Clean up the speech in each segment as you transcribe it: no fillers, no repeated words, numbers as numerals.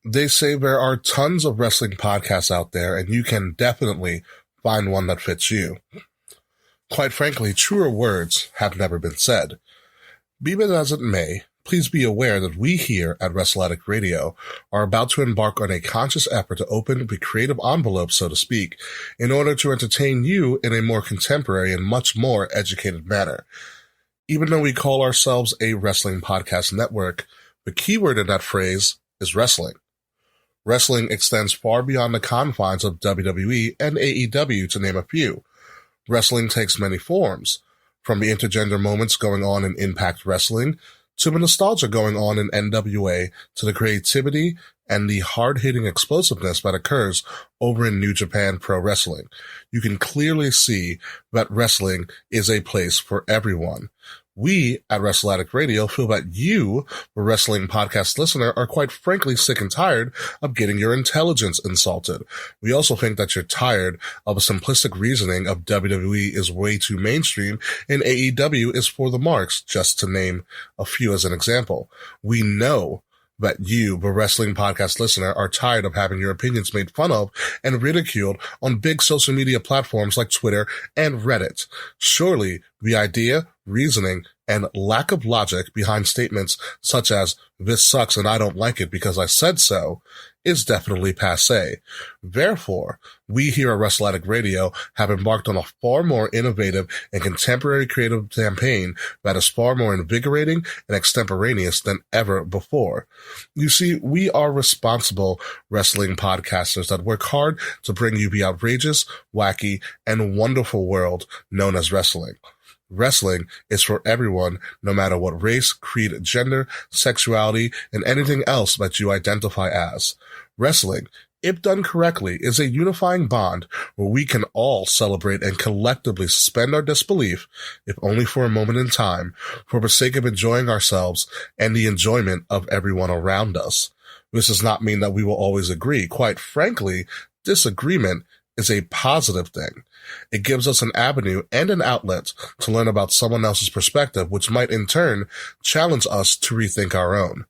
They say there are tons of wrestling podcasts out there, and you can definitely find one that fits you. Quite frankly, truer words have never been said. Be that as it may, please be aware that we here at Wrestle Addict Radio are about to embark on a conscious effort to open the creative envelope, so to speak, in order to entertain you in a more contemporary and much more educated manner. Even though we call ourselves a wrestling podcast network, the keyword in that phrase is wrestling. Wrestling extends far beyond the confines of WWE and AEW, to name a few. Wrestling takes many forms, from the intergender moments going on in Impact Wrestling, to the nostalgia going on in NWA, to the creativity and the hard-hitting explosiveness that occurs over in New Japan Pro Wrestling. You can clearly see that wrestling is a place for everyone. We at Wrestle Addict Radio feel that you, the wrestling podcast listener, are quite frankly sick and tired of getting your intelligence insulted. We also think that you're tired of a simplistic reasoning of WWE is way too mainstream and AEW is for the marks, just to name a few as an example. We know that you, the wrestling podcast listener, are tired of having your opinions made fun of and ridiculed on big social media platforms like Twitter and Reddit. Surely the idea, reasoning, and lack of logic behind statements such as, "This sucks and I don't like it because I said so," is definitely passé. Therefore, we here at Wrestle Addict Radio have embarked on a far more innovative and contemporary creative campaign that is far more invigorating and extemporaneous than ever before. You see, we are responsible wrestling podcasters that work hard to bring you the outrageous, wacky, and wonderful world known as wrestling. Wrestling is for everyone, no matter what race, creed, gender, sexuality, and anything else that you identify as. Wrestling, if done correctly, is a unifying bond where we can all celebrate and collectively suspend our disbelief, if only for a moment in time, for the sake of enjoying ourselves and the enjoyment of everyone around us. This does not mean that we will always agree. Quite frankly, disagreement is a positive thing. It gives us an avenue and an outlet to learn about someone else's perspective, which might in turn challenge us to rethink our own.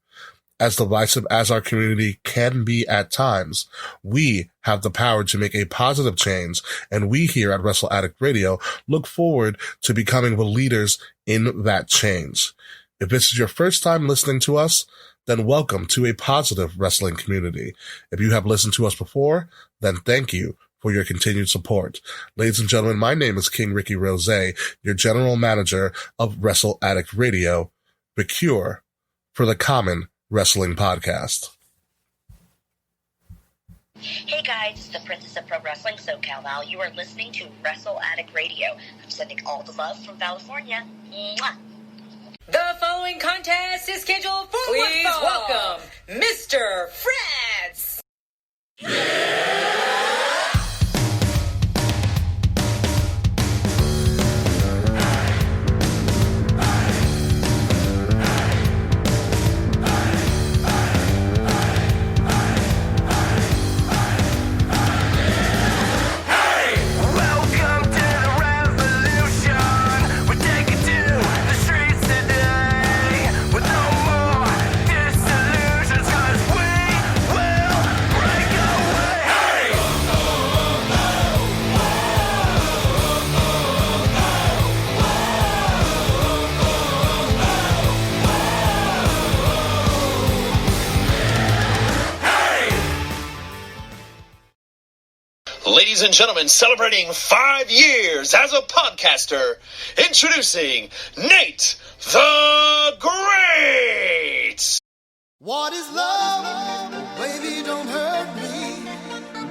As divisive as our community can be at times, we have the power to make a positive change, and we here at Wrestle Addict Radio look forward to becoming the leaders in that change. If this is your first time listening to us, then welcome to a positive wrestling community. If you have listened to us before, then thank you for your continued support. Ladies and gentlemen, my name is King Ricky Rose, your general manager of Wrestle Addict Radio, the cure for the common wrestling podcast. Hey guys, it's the Princess of Pro Wrestling, SoCal Val. You are listening to Wrestle Addict Radio. I'm sending all the love from California. Mwah. The following contest is scheduled for Please welcome Mr. Fretz. Ladies and gentlemen, celebrating 5 years as a podcaster, introducing Nate the Great! What is love? Baby, don't hurt me.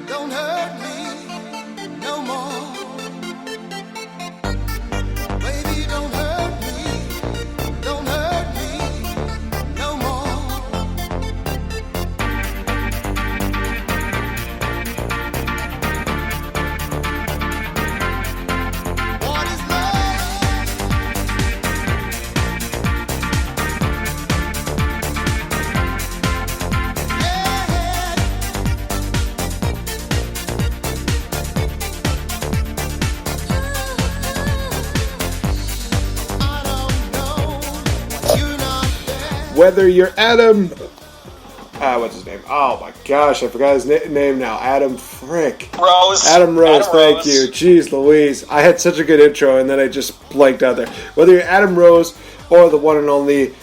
Don't hurt me no more. Baby, don't hurt me. Don't hurt me no more. What is love? Whether you're Adam what's his name? Oh my gosh, I forgot his name now. Adam Rose. Thank you. Jeez Louise. I had such a good intro and then I just blanked out there. Whether you're Adam Rose or the one and only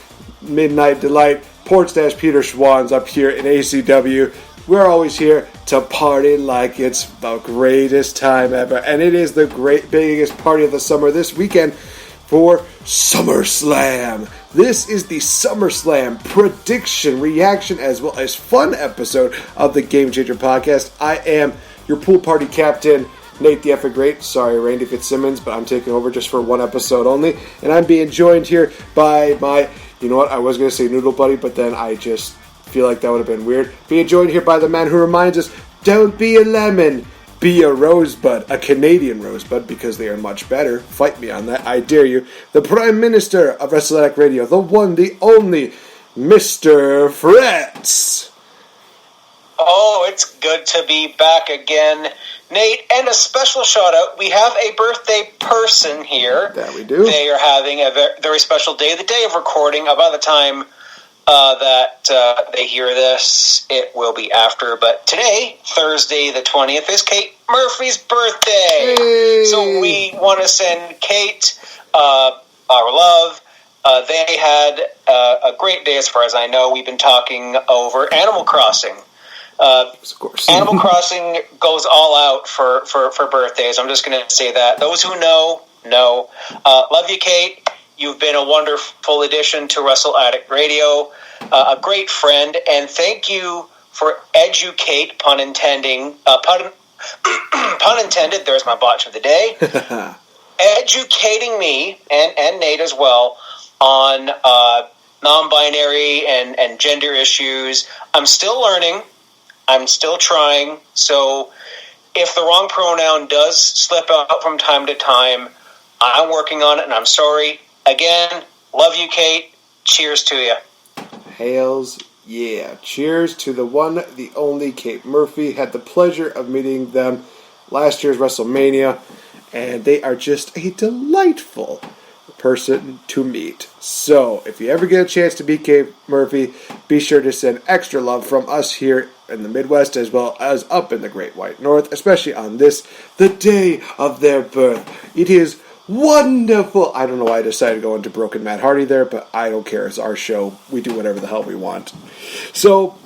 Midnight Delight, Peter Schwann's up here in ACW, we're always here to party like it's the greatest time ever. And it is the biggest party of the summer this weekend for Summerslam. This is the Summerslam prediction, reaction, as well as fun episode of the Game Changer podcast. I am your pool party captain, NateFNGreat. Sorry, Randy Fitzsimmons, but I'm taking over just for one episode only. And I'm being joined here by my, you know what, I was going to say noodle buddy, but then I just feel like that would have been weird. Being joined here by the man who reminds us, don't be a lemon, be a rosebud, a Canadian rosebud, because they are much better. Fight me on that, I dare you. The Prime Minister of Wrestle Addict Radio, the one, the only, Mr. Fretz. Oh, it's good to be back again, Nate. And a special shout out. We have a birthday person here. That we do. They are having a very special day. The day of recording, by the time that they hear this, it will be after. But today, Thursday the 20th, is Kate Murphy's birthday. Hey. So we want to send Kate our love. They had a great day as far as I know. We've been talking over Animal Crossing. Of course. Animal Crossing goes all out for birthdays. I'm just going to say that. Those who know. Love you, Kate. You've been a wonderful addition to Wrestle Addict Radio, a great friend, and thank you for educate, pun intended, there's my botch of the day, educating me, and Nate as well, on non-binary and gender issues. I'm still learning. I'm still trying. So if the wrong pronoun does slip out from time to time, I'm working on it, and I'm sorry. Again, love you, Kate. Cheers to you. Hails, yeah. Cheers to the one, the only Kate Murphy. Had the pleasure of meeting them last year's WrestleMania, and they are just a delightful person to meet. So, if you ever get a chance to meet Kate Murphy, be sure to send extra love from us here in the Midwest as well as up in the Great White North, especially on this, the day of their birth. It is wonderful. I don't know why I decided to go into Broken Matt Hardy there, but I don't care. It's our show. We do whatever the hell we want. So,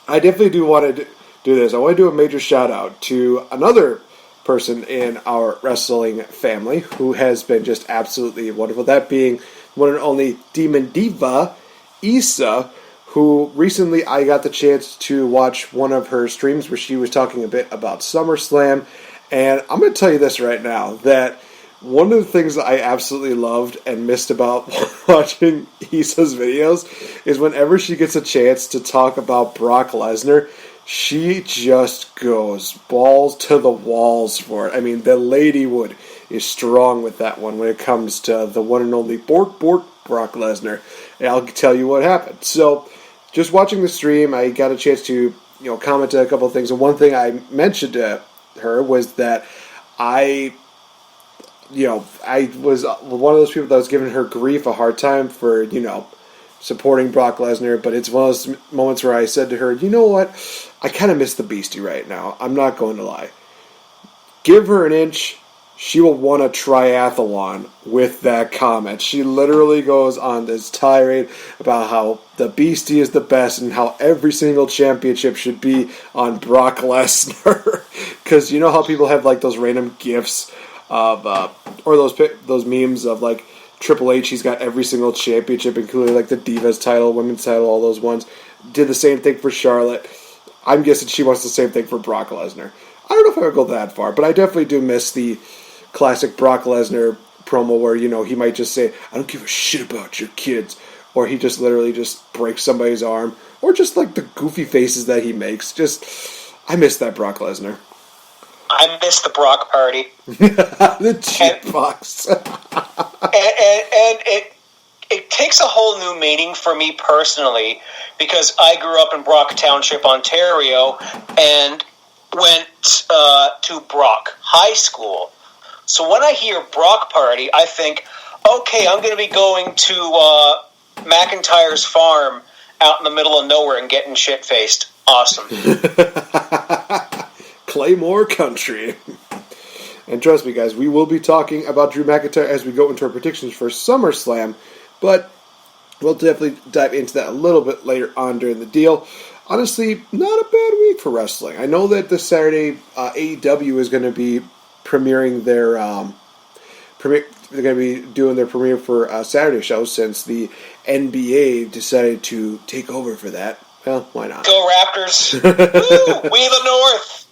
I definitely do want to do this. I want to do a major shout out to another person in our wrestling family who has been just absolutely wonderful. That being one and only Demon Diva, Issa, who recently I got the chance to watch one of her streams where she was talking a bit about SummerSlam. And I'm going to tell you this right now, that one of the things that I absolutely loved and missed about watching Issa's videos is whenever she gets a chance to talk about Brock Lesnar, she just goes balls to the walls for it. I mean, the Ladywood is strong with that one when it comes to the one and only Brock Lesnar. And I'll tell you what happened. So, just watching the stream, I got a chance to, comment on a couple of things. And one thing I mentioned to her was that I was one of those people that was giving her grief a hard time for, supporting Brock Lesnar, but it's one of those moments where I said to her, you know what, I kind of miss the Beastie right now. I'm not going to lie. Give her an inch, she will want a triathlon with that comment. She literally goes on this tirade about how the Beastie is the best and how every single championship should be on Brock Lesnar. Because you know how people have like those random gifs of, or those memes of like Triple H, he's got every single championship, including like the Divas title, Women's title, all those ones. Did the same thing for Charlotte. I'm guessing she wants the same thing for Brock Lesnar. I don't know if I would go that far, but I definitely do miss the classic Brock Lesnar promo where, he might just say, I don't give a shit about your kids. Or he just literally just breaks somebody's arm. Or just like the goofy faces that he makes. I miss that Brock Lesnar. I miss the Brock party. The cheap box. and it takes a whole new meaning for me personally, because I grew up in Brock Township, Ontario, and went to Brock High School. So when I hear Brock party, I think, okay, I'm going to be going to McIntyre's farm out in the middle of nowhere and getting shit-faced. Awesome. Claymore Country. And trust me, guys, we will be talking about Drew McIntyre as we go into our predictions for SummerSlam, but we'll definitely dive into that a little bit later on during the deal. Honestly, not a bad week for wrestling. I know that this Saturday, AEW is going to be premiering their they're going to be doing their premiere for Saturday show since the NBA decided to take over for that. Well, why not? Go Raptors! Woo! We the North!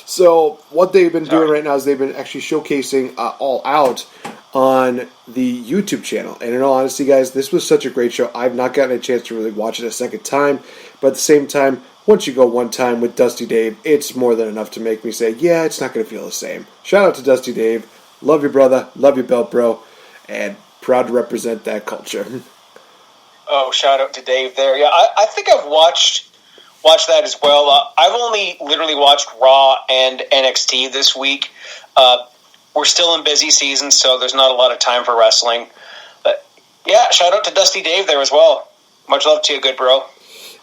So what they've been doing right now is they've been actually showcasing All Out on the YouTube channel. And in all honesty, guys, this was such a great show. I've not gotten a chance to really watch it a second time. But at the same time, once you go one time with Dusty Dave, it's more than enough to make me say, yeah, it's not going to feel the same. Shout out to Dusty Dave. Love your brother. Love your belt, bro. And proud to represent that culture. Oh, shout out to Dave there. Yeah, I think I've watched that as well. I've only literally watched Raw and NXT this week. We're still in busy season, so there's not a lot of time for wrestling. But yeah, shout out to Dusty Dave there as well. Much love to you, good bro.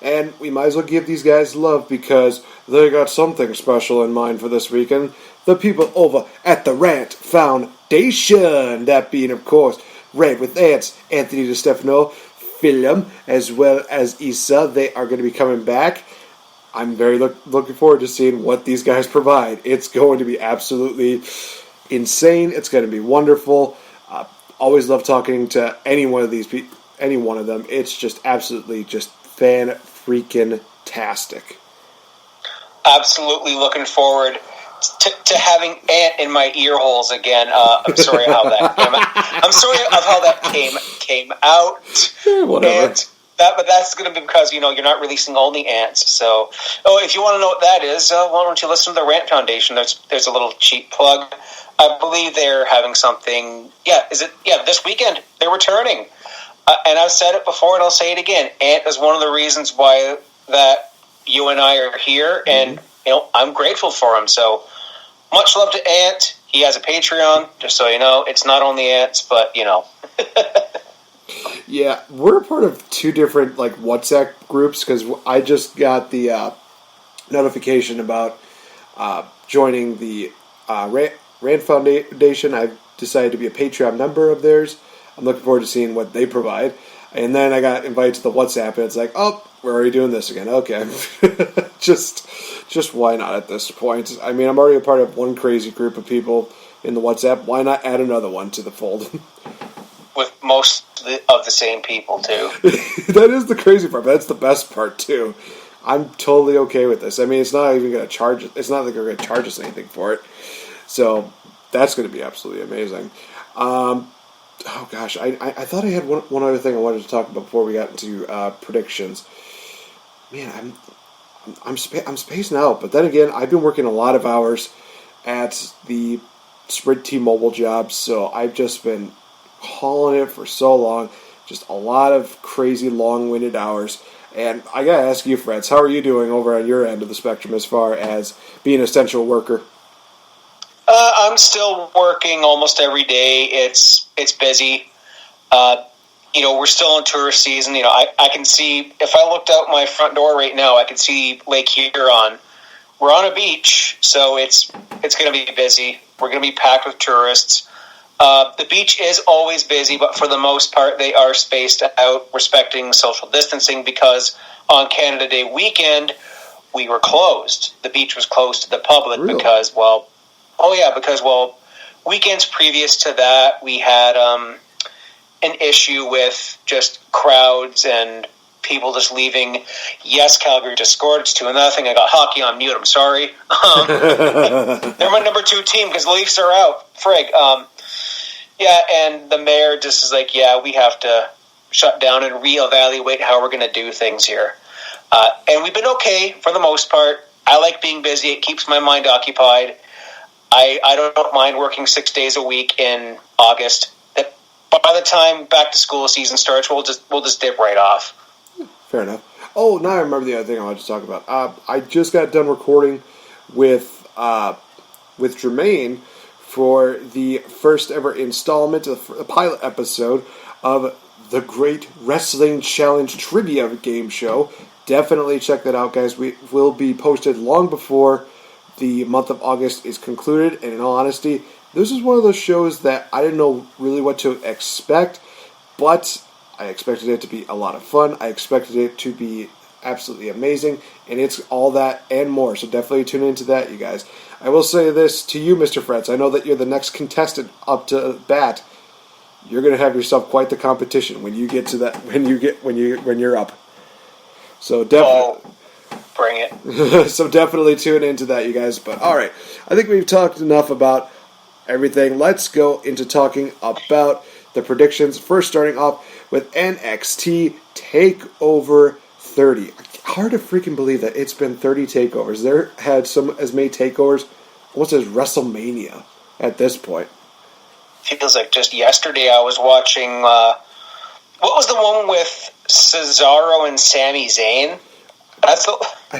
And we might as well give these guys love because they got something special in mind for this weekend. The people over at the Rant Foundation. That being, of course, Rant with Ants, Anthony DiStefano, Philem, as well as Issa. They are going to be coming back. I'm very looking forward to seeing what these guys provide. It's going to be absolutely insane. It's going to be wonderful. Always love talking to any one of these people, any one of them. It's just absolutely just fan-freaking-tastic. Absolutely looking forward to having Ant in my ear holes again. I'm sorry how that came out. I'm sorry of how that came out. Whatever. But that's going to be because, you're not releasing all the ants. So, if you want to know what that is, why don't you listen to the Rant Foundation? There's a little cheap plug. I believe they're having something. This weekend they're returning. And I've said it before, and I'll say it again. Ant is one of the reasons why that you and I are here, and I'm grateful for him. So much love to Ant. He has a Patreon, just so you know. It's not only ants, but Yeah, we're a part of two different WhatsApp groups because I just got the notification about joining the Rand Foundation. I've decided to be a Patreon member of theirs. I'm looking forward to seeing what they provide. And then I got invited to the WhatsApp, and it's like, oh, we're already doing this again. Okay. just why not at this point? I mean, I'm already a part of one crazy group of people in the WhatsApp. Why not add another one to the fold? With most of the same people, too. That is the crazy part, but that's the best part, too. I'm totally okay with this. I mean, it's not even going to charge. It's not like they're going to charge us anything for it. So that's going to be absolutely amazing. Oh gosh, I thought I had one other thing I wanted to talk about before we got into predictions. Man, I'm spacing out. But then again, I've been working a lot of hours at the Sprint T-Mobile job, so I've just been hauling it for so long. Just a lot of crazy, long-winded hours. And I gotta ask you, Fretz, how are you doing over on your end of the spectrum as far as being an essential worker? I'm still working almost every day. It's busy. We're still in tourist season. I can see, if I looked out my front door right now, I could see Lake Huron. We're on a beach, so it's going to be busy. We're going to be packed with tourists. The beach is always busy, but for the most part, they are spaced out, respecting social distancing, because on Canada Day weekend, we were closed. The beach was closed to the public. Really? because weekends previous to that, we had an issue with just crowds and people just leaving. Yes, Calgary just scored. It's 2-0. I got hockey on mute. I'm sorry. They're my number 2 team because the Leafs are out. Frig. And the mayor just is like, we have to shut down and reevaluate how we're going to do things here. And we've been okay for the most part. I like being busy. It keeps my mind occupied. I don't mind working 6 days a week in August. But by the time back to school season starts, we'll just dip right off. Fair enough. Oh, now I remember the other thing I wanted to talk about. I just got done recording with Jermaine for the first ever installment of the pilot episode of the Great Wrestling Challenge Trivia Game Show. Definitely check that out, guys. We will be posted long before the month of August is concluded, and in all honesty, this is one of those shows that I didn't know really what to expect, but I expected it to be a lot of fun. I expected it to be absolutely amazing, and it's all that and more, so definitely tune into that, you guys. I will say this to you, Mr. Fretz. I know that you're the next contestant up to bat. You're going to have yourself quite the competition when you get to that, when you're up. So definitely, bring it. So definitely tune into that, you guys. But all right, I think we've talked enough about everything. Let's go into talking about the predictions. First, starting off with NXT Takeover 30. Hard to freaking believe that it's been 30 takeovers. There had some as many takeovers almost as WrestleMania at this point. Feels like just yesterday I was watching, what was the one with Cesaro and Sami Zayn? I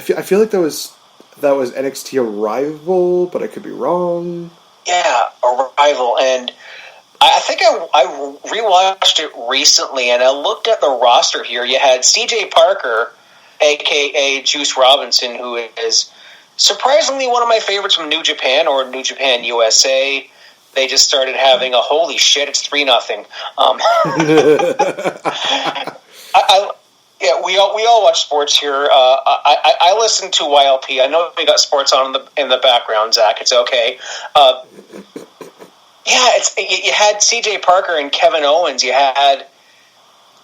feel like that was NXT Arrival, but I could be wrong. Yeah, Arrival, and I think I rewatched it recently, and I looked at the roster here. You had C.J. Parker, a.k.a. Juice Robinson, who is surprisingly one of my favorites from New Japan or New Japan USA. They just started having a holy shit, it's 3-0. Yeah, we all watch sports here. I listen to YLP. I know we got sports on in the background, Zach. It's okay. You had C.J. Parker and Kevin Owens. You had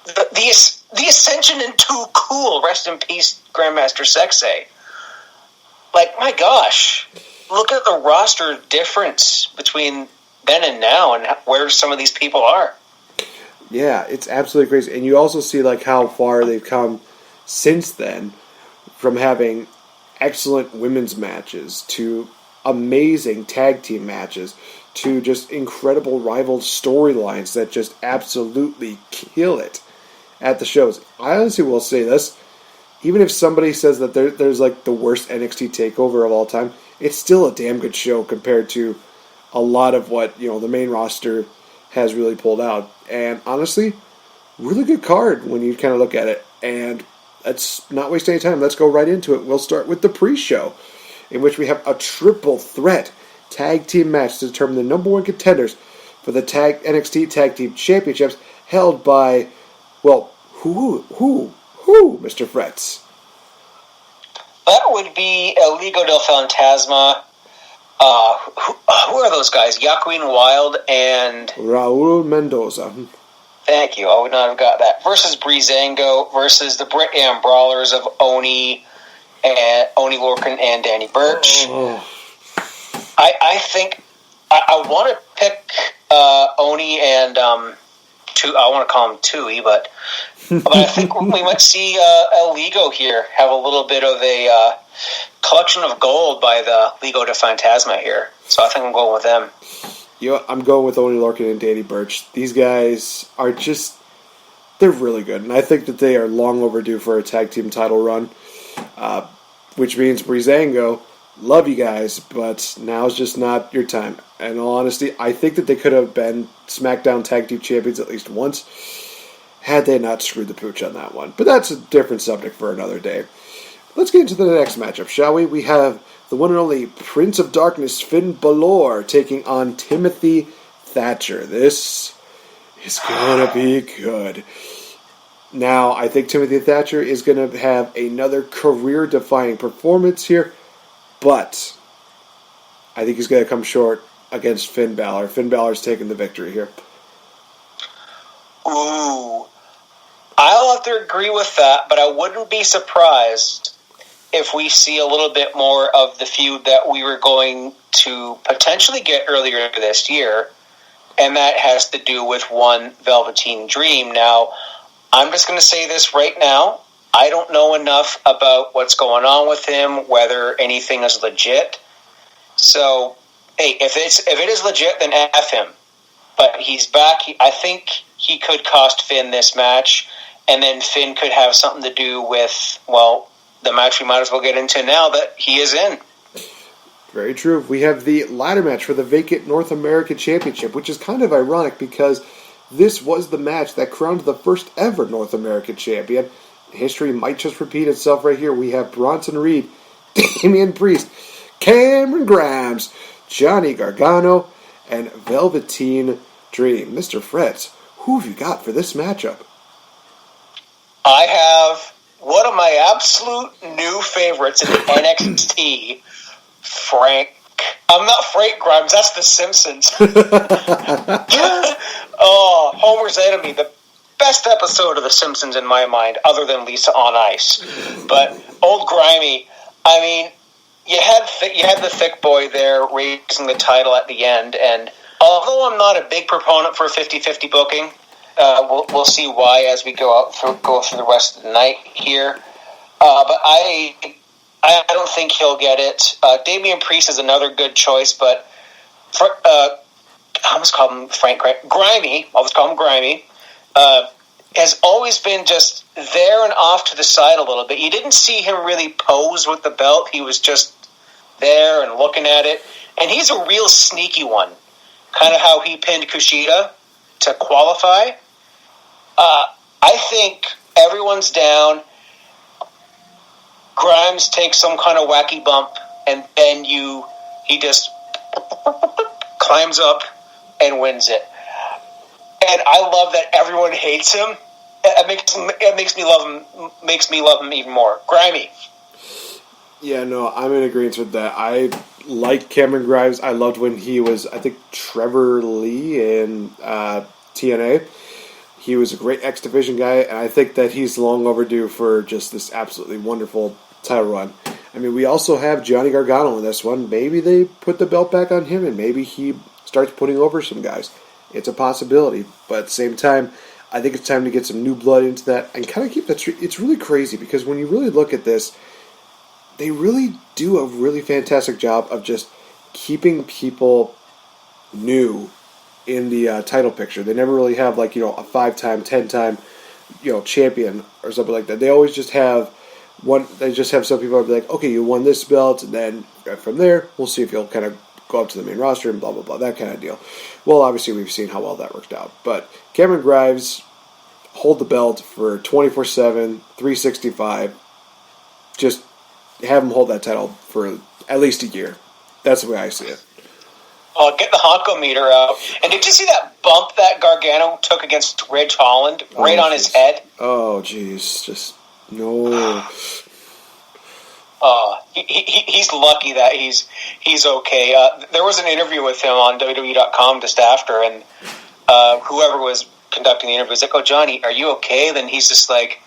the Ascension and Too Cool. Rest in peace, Grandmaster Sexay. Like, my gosh, look at the roster difference between then and now, and where some of these people are. Yeah, it's absolutely crazy. And you also see like how far they've come since then, from having excellent women's matches to amazing tag team matches to just incredible rival storylines that just absolutely kill it at the shows. I honestly will say this, even if somebody says that there's like the worst NXT takeover of all time, it's still a damn good show compared to a lot of what, the main roster has really pulled out. And honestly, really good card when you kind of look at it. And let's not waste any time. Let's go right into it. We'll start with the pre-show, in which we have a triple threat tag team match to determine the number one contenders for the NXT Tag Team Championships, held by, well, who, Mr. Fretz? That would be El Ligo del Fantasma. Who are those guys? Joaquin Wilde and Raul Mendoza. Thank you. I would not have got that. Versus Breezango versus the Brit Am Brawlers of Oni Lorcan and Danny Burch. Oh. I think I want to pick Oni and I want to call him Tui, but I think we might see El Ligo here have a little bit of a collection of gold by the Ligo de Fantasma here. So I think I'm going with them. I'm going with Oni Lorcan and Danny Burch. These guys are they're really good. And I think that they are long overdue for a tag team title run. Which means Breezango, love you guys, but now's just not your time. And in all honesty, I think that they could have been SmackDown Tag Team Champions at least once, had they not screwed the pooch on that one. But that's a different subject for another day. Let's get into the next matchup, shall we? We have the one and only Prince of Darkness, Finn Balor, taking on Timothy Thatcher. This is going to be good. Now, I think Timothy Thatcher is going to have another career-defining performance here, but I think he's going to come short against Finn Balor. Finn Balor's taking the victory here. Ooh. I'll have to agree with that, but I wouldn't be surprised if we see a little bit more of the feud that we were going to potentially get earlier this year, and that has to do with one Velveteen Dream. Now, I'm just going to say this right now. I don't know enough about what's going on with him, whether anything is legit. So, hey, if it is legit, then F him. But he's back. I think he could cost Finn this match, and then Finn could have something to do with, well, the match we might as well get into now that he is in. Very true. We have the ladder match for the vacant North American Championship, which is kind of ironic because this was the match that crowned the first ever North American champion. History might just repeat itself right here. We have Bronson Reed, Damian Priest, Cameron Grimes, Johnny Gargano, and Velveteen Dream. Mr. Fretz, who have you got for this matchup? I have one of my absolute new favorites in NXT, Frank. I'm not Frank Grimes, that's The Simpsons. Oh, Homer's Enemy, the best episode of The Simpsons in my mind, other than Lisa on Ice. But old Grimy, I mean, you had the thick boy there raising the title at the end, and although I'm not a big proponent for a 50-50 booking, we'll see why as we go through the rest of the night here. But I don't think he'll get it. Damian Priest is another good choice, but I almost call him Grimy. I'll just call him Grimy. Has always been just there and off to the side a little bit. You didn't see him really pose with the belt. He was just there and looking at it. And he's a real sneaky one. Kind of how he pinned Kushida to qualify. I think everyone's down. Grimes takes some kind of wacky bump, and then he just climbs up and wins it. And I love that everyone hates him. It makes me love him. Makes me love him even more. Grimy. Yeah, no, I'm in agreement with that. I like Cameron Grimes. I loved when he was, I think, Trevor Lee in TNA. He was a great X Division guy, and I think that he's long overdue for just this absolutely wonderful title run. I mean, we also have Johnny Gargano in this one. Maybe they put the belt back on him, and maybe he starts putting over some guys. It's a possibility, but at the same time, I think it's time to get some new blood into that and kind of keep that. It's really crazy because when you really look at this, they really do a really fantastic job of just keeping people new in the title picture. They never really have a 5-time, 10-time, champion or something like that. They always just have one. They just have some people be like, okay, you won this belt, and then from there, we'll see if you'll kind of go up to the main roster and blah blah blah, that kind of deal. Well, obviously we've seen how well that worked out, but Cameron Grimes hold the belt for 24/7, 365. Just have him hold that title for at least a year. That's the way I see it. Get the Honko meter out. And did you see that bump that Gargano took against Ridge Holland right on his head? Oh, jeez. Just, no. He's lucky that he's okay. There was an interview with him on WWE.com just after, and whoever was conducting the interview was like, "Oh, Johnny, are you okay?" Then he's just like,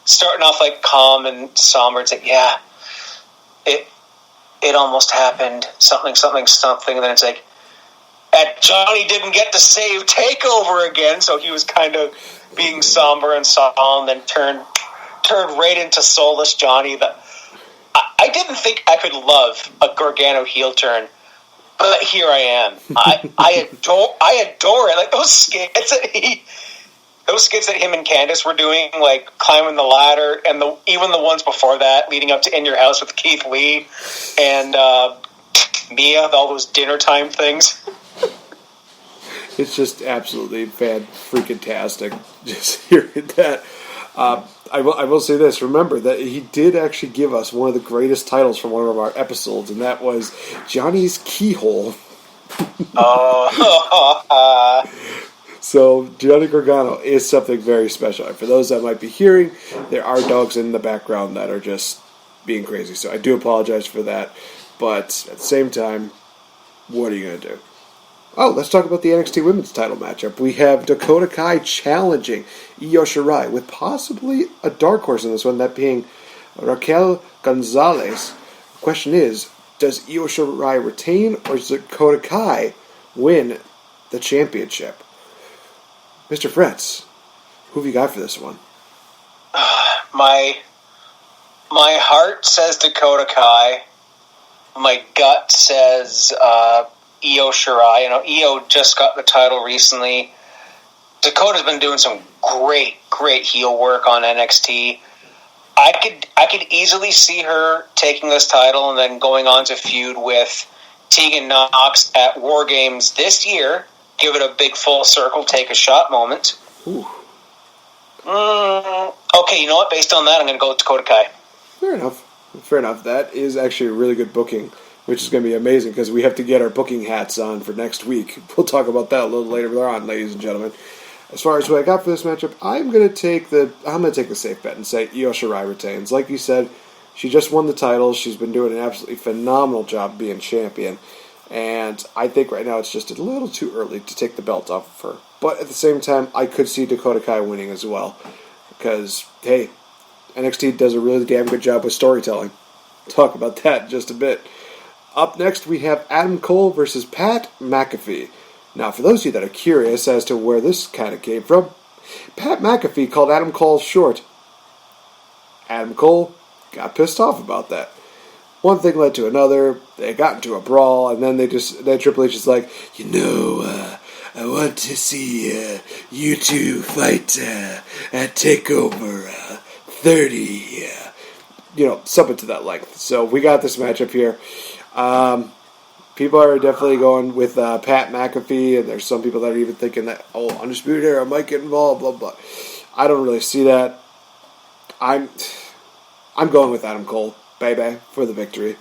starting off like calm and somber. It's like, yeah, it almost happened. Something. And then it's like, Johnny didn't get to save Takeover again, so he was kind of being somber and solemn, then turned right into soulless Johnny. I didn't think I could love a Gargano heel turn, but here I am. I adore it. Like those skits that him and Candice were doing, like climbing the ladder, and even the ones before that, leading up to In Your House with Keith Lee and Mia, all those dinner time things. It's just absolutely fan-freaking-tastic just hearing that. I will say this. Remember that he did actually give us one of the greatest titles from one of our episodes, and that was Johnny's Keyhole. So Johnny Gargano is something very special. And for those that might be hearing, there are dogs in the background that are just being crazy. So I do apologize for that. But at the same time, what are you going to do? Oh, let's talk about the NXT Women's title matchup. We have Dakota Kai challenging Io Shirai with possibly a dark horse in this one, that being Raquel Gonzalez. The question is, does Io Shirai retain or does Dakota Kai win the championship? Mr. Fretz, who have you got for this one? My heart says Dakota Kai. My gut says Io Shirai. Io just got the title recently. Dakota's been doing some great heel work on NXT. I could easily see her taking this title and then going on to feud with Tegan Nox at War Games this year, give it a big full circle, take a shot moment. Ooh. Okay, you know what? Based on that, I'm going to go with Dakota Kai. Fair enough. That is actually a really good booking, which is going to be amazing because we have to get our booking hats on for next week. We'll talk about that a little later on, ladies and gentlemen. As far as what I got for this matchup, I'm going to take the safe bet and say Io Shirai retains. Like you said, she just won the title. She's been doing an absolutely phenomenal job being champion. And I think right now it's just a little too early to take the belt off of her. But at the same time, I could see Dakota Kai winning as well. Because, hey, NXT does a really damn good job with storytelling. Talk about that in just a bit. Up next, we have Adam Cole versus Pat McAfee. Now, for those of you that are curious as to where this kind of came from, Pat McAfee called Adam Cole short. Adam Cole got pissed off about that. One thing led to another. They got into a brawl, and then Triple H is like, I want to see you two fight at Takeover 30. Something to that length. So we got this matchup here. People are definitely going with Pat McAfee, and there's some people that are even thinking that, Undisputed Era might get involved, blah, blah. I don't really see that. I'm going with Adam Cole, baby, for the victory.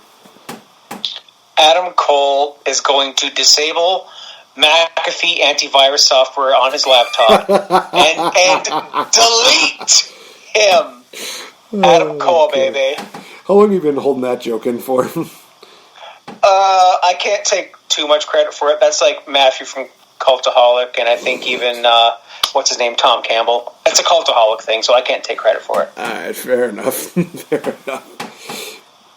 Adam Cole is going to disable McAfee antivirus software on his laptop and delete him. Adam Cole, baby. How long have you been holding that joke in for? I can't take too much credit for it. That's like Matthew from Cultaholic, and I think even, what's his name, Tom Campbell. It's a Cultaholic thing, so I can't take credit for it. Alright, fair enough.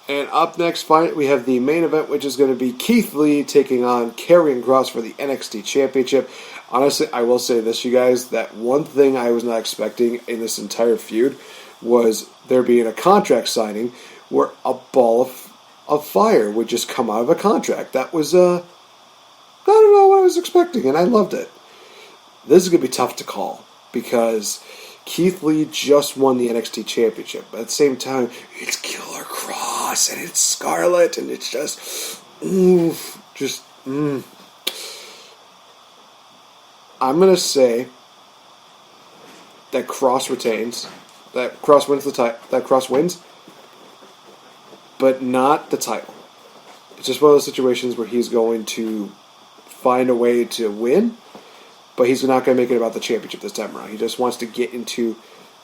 And up next, we have the main event, which is going to be Keith Lee taking on Karrion Kross for the NXT Championship. Honestly, I will say this, you guys, that one thing I was not expecting in this entire feud was there being a contract signing where a ball of fire would just come out of a contract. That was, I don't know what I was expecting, and I loved it. This is going to be tough to call, because Keith Lee just won the NXT Championship. But at the same time, it's Killer Kross, and it's Scarlett, and it's just, I'm going to say that Kross retains, that Kross wins, but not the title. It's just one of those situations where he's going to find a way to win, but he's not going to make it about the championship this time around. He just wants to get into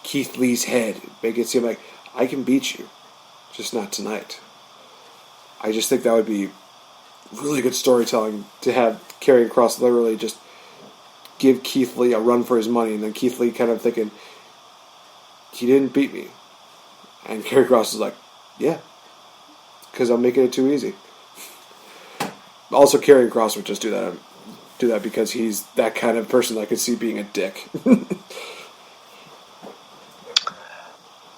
Keith Lee's head, make it seem like, I can beat you, just not tonight. I just think that would be really good storytelling to have Karrion Kross literally just give Keith Lee a run for his money, and then Keith Lee kind of thinking, he didn't beat me. And Karrion Kross is like, yeah, because I'm making it too easy. Also, Karrion Kross would just do that because he's that kind of person I could see being a dick.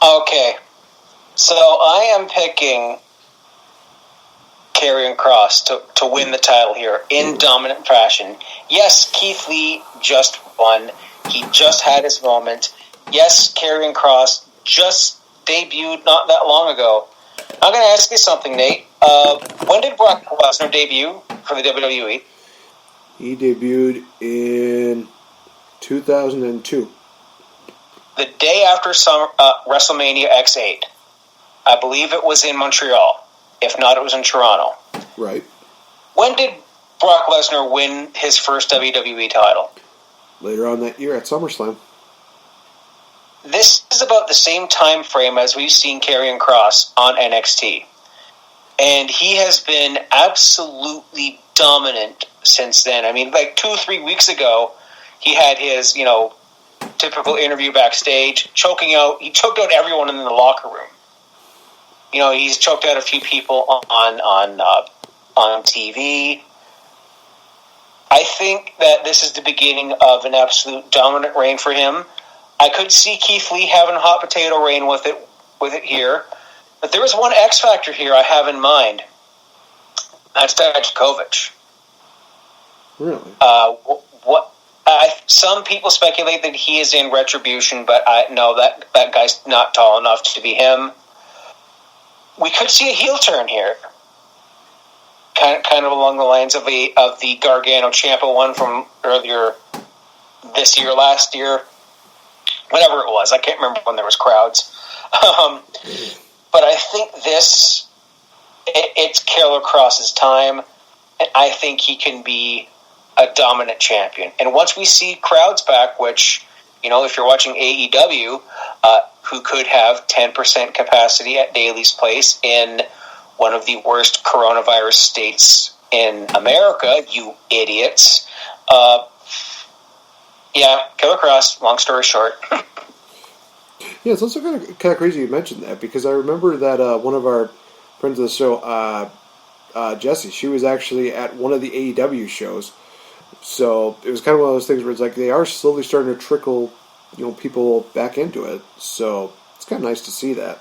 Okay, so I am picking Karrion Kross to win the title here in dominant fashion. Yes, Keith Lee just won. He just had his moment. Yes, Karrion Kross just debuted not that long ago. I'm going to ask you something, Nate. When did Brock Lesnar debut for the WWE? He debuted in 2002. The day after WrestleMania X8. I believe it was in Montreal. If not, it was in Toronto. Right. When did Brock Lesnar win his first WWE title? Later on that year at SummerSlam. This is about the same time frame as we've seen Karrion Kross on NXT. And he has been absolutely dominant since then. I mean, like 2 or 3 weeks ago, he had his, typical interview backstage, he choked out everyone in the locker room. He's choked out a few people on TV. I think that this is the beginning of an absolute dominant reign for him. I could see Keith Lee having a hot potato reign with it here. But there is one X factor here I have in mind. That's Takeovers. Really? Some people speculate that he is in Retribution, but no, that guy's not tall enough to be him. We could see a heel turn here. kind of along the lines of the Gargano Ciampa one from earlier this year, last year, whatever it was. I can't remember when there was crowds. But I think it's Killer Cross's time, and I think he can be a dominant champion. And once we see crowds back, which, if you're watching AEW, who could have 10% capacity at Daly's Place in one of the worst coronavirus states in America, you idiots. Killer Cross, long story short. Yeah, it's also kind of crazy you mentioned that, because I remember that one of our friends of the show, Jessie, she was actually at one of the AEW shows. So it was kind of one of those things where it's like they are slowly starting to trickle, people back into it. So it's kind of nice to see that.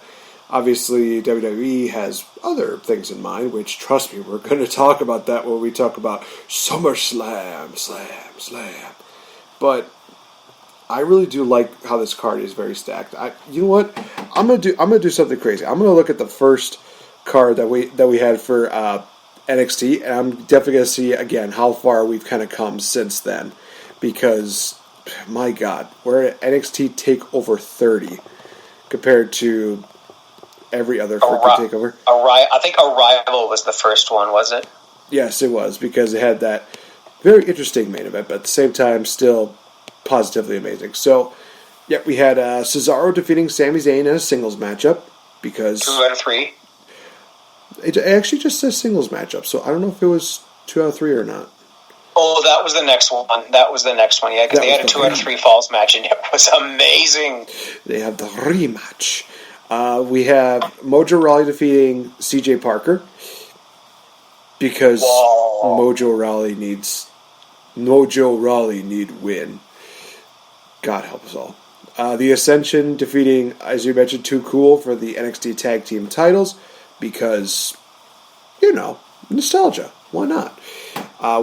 Obviously, WWE has other things in mind, which, trust me, we're going to talk about that when we talk about Summerslam, slam. But I really do like how this card is very stacked. You know what? I'm gonna do something crazy. I'm gonna look at the first card that we had for NXT, and I'm definitely gonna see again how far we've kind of come since then. Because my God, we're at NXT Takeover 30 compared to every other freaking takeover. I think Arrival was the first one, was it? Yes, it was, because it had that very interesting main event, but at the same time, still positively amazing. So, we had Cesaro defeating Sami Zayn in a singles matchup, because 2 out of 3. It actually just says singles matchup, so I don't know if it was 2 out of 3 or not. Oh, that was the next one. Yeah, because they had a 2 out of 3 falls match, and it was amazing. They have the rematch. We have Mojo Rawley defeating CJ Parker, because Mojo Rawley need win. God help us all. The Ascension defeating, as you mentioned, Too Cool for the NXT Tag Team titles, because, nostalgia. Why not?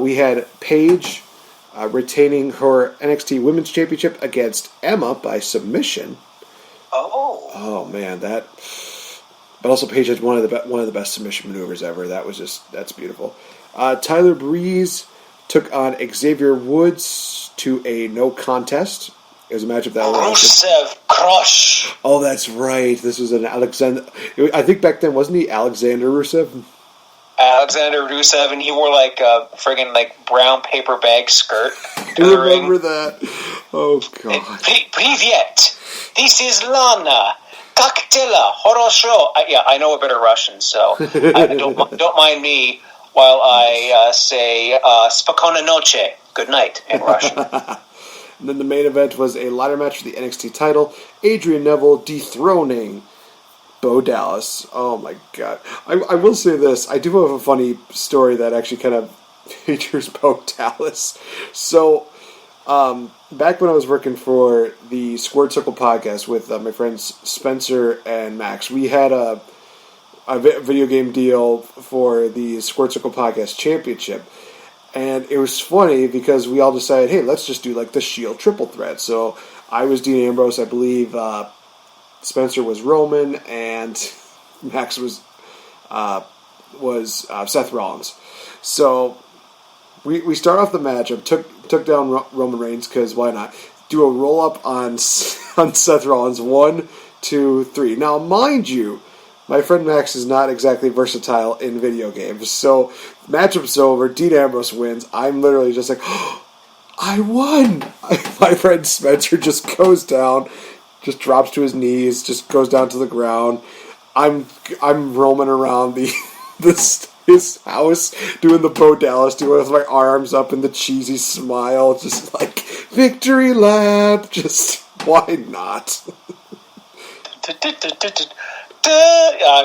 We had Paige retaining her NXT Women's Championship against Emma by submission. Oh man, that. But also, Paige had one of the best submission maneuvers ever. That's beautiful. Tyler Breeze took on Xavier Woods to a no contest. It was a matchup that Rusev Crush. Oh, that's right. This was an Alexander. I think back then, wasn't he Alexander Rusev? Alexander Rusev, and he wore like a friggin' brown paper bag skirt. I remember that. Oh God. Привет. This is Lana. Cocktaila. Horosho. I know a bit of Russian, so don't mind me while I say Spokona Noche. Good night in Russian. And then the main event was a ladder match for the NXT title. Adrian Neville dethroning Bo Dallas. Oh my God. I will say this. I do have a funny story that actually kind of features Bo Dallas. So, back when I was working for the Squared Circle podcast with my friends Spencer and Max, we had a video game deal for the Squared Circle podcast championship. And it was funny because we all decided, hey, let's just do the Shield triple threat. So I was Dean Ambrose, I believe Spencer was Roman, and Max was Seth Rollins. So we start off the matchup, took down Roman Reigns, because why not? Do a roll up on Seth Rollins, 1, 2, 3. Now, mind you, my friend Max is not exactly versatile in video games. So, matchup's over, Dean Ambrose wins. I'm literally just like, oh, I won! My friend Spencer just goes down, just drops to his knees, just goes down to the ground. I'm roaming around his house, doing the Bo Dallas, doing with my arms up and the cheesy smile, just like, victory lap, just, why not?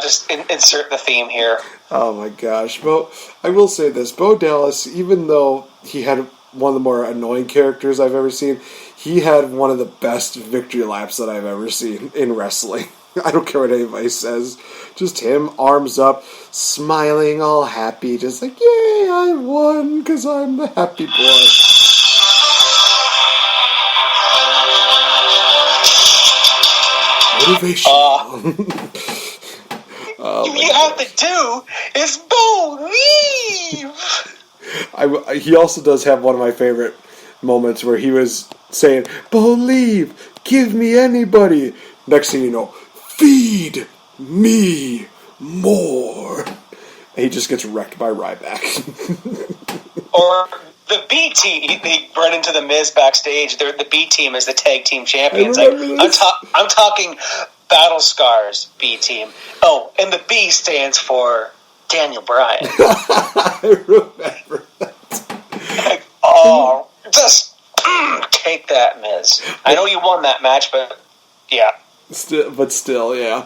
Just insert the theme here. Oh my gosh. I will say this. Bo Dallas, even though he had one of the more annoying characters I've ever seen, he had one of the best victory laps that I've ever seen in wrestling. I don't care what anybody says. Just him, arms up, smiling, all happy, just like, yay, I won, because I'm the happy boy. Motivation. You have to do is believe. He also does have one of my favorite moments where he was saying, "Believe, give me anybody." Next thing you know, feed me more. And he just gets wrecked by Ryback. Or the B team, they run into the Miz backstage. The B team is the tag team champions. I'm talking Battle Scars B team. Oh, and the B stands for Daniel Bryan. I remember that. Like, oh, just take that, Miz. I know you won that match, but yeah. Still, yeah.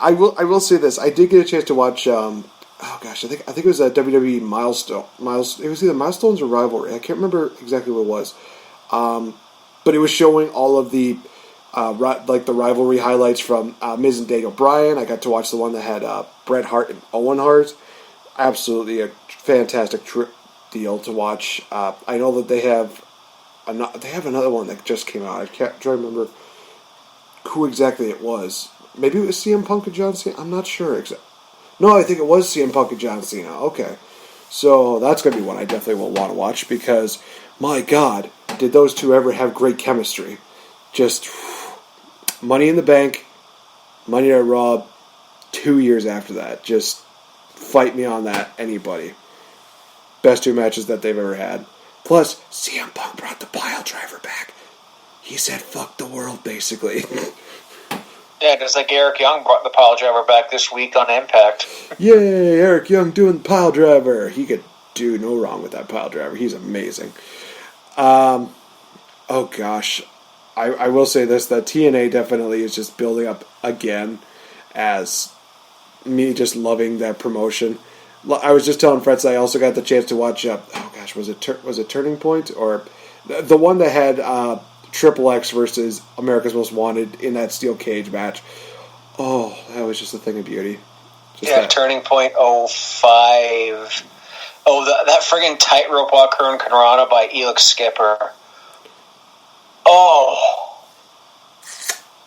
I will say this. I did get a chance to watch. I think it was a WWE Milestone. It was either Milestones or Rivalry. I can't remember exactly what it was. But it was showing all of the the rivalry highlights from Miz and Daniel Bryan. I got to watch the one that had Bret Hart and Owen Hart. Absolutely a fantastic deal to watch. I know that they have another one that just came out. I can't try to remember who exactly it was. Maybe it was CM Punk and John Cena. I'm not sure exactly. No, I think it was CM Punk and John Cena. Okay. So that's going to be one I definitely will want to watch because, my God, did those two ever have great chemistry. Just Money in the Bank, Money at Raw, 2 years after that. Just fight me on that, anybody. Best two matches that they've ever had. Plus, CM Punk brought the pile driver back. He said, fuck the world, basically. Yeah, just like Eric Young brought the pile driver back this week on Impact. Yay, Eric Young doing the pile driver. He could do no wrong with that pile driver. He's amazing. Oh, gosh. I will say this, that TNA definitely is just building up again as me just loving that promotion. I was just telling Fretz I also got the chance to watch, was it Turning Point? Or the one that had Triple X versus America's Most Wanted in that steel cage match. Oh, that was just a thing of beauty. Turning Point 05. Oh, that friggin' tightrope walk Hurricane Rana by Elix Skipper. Oh.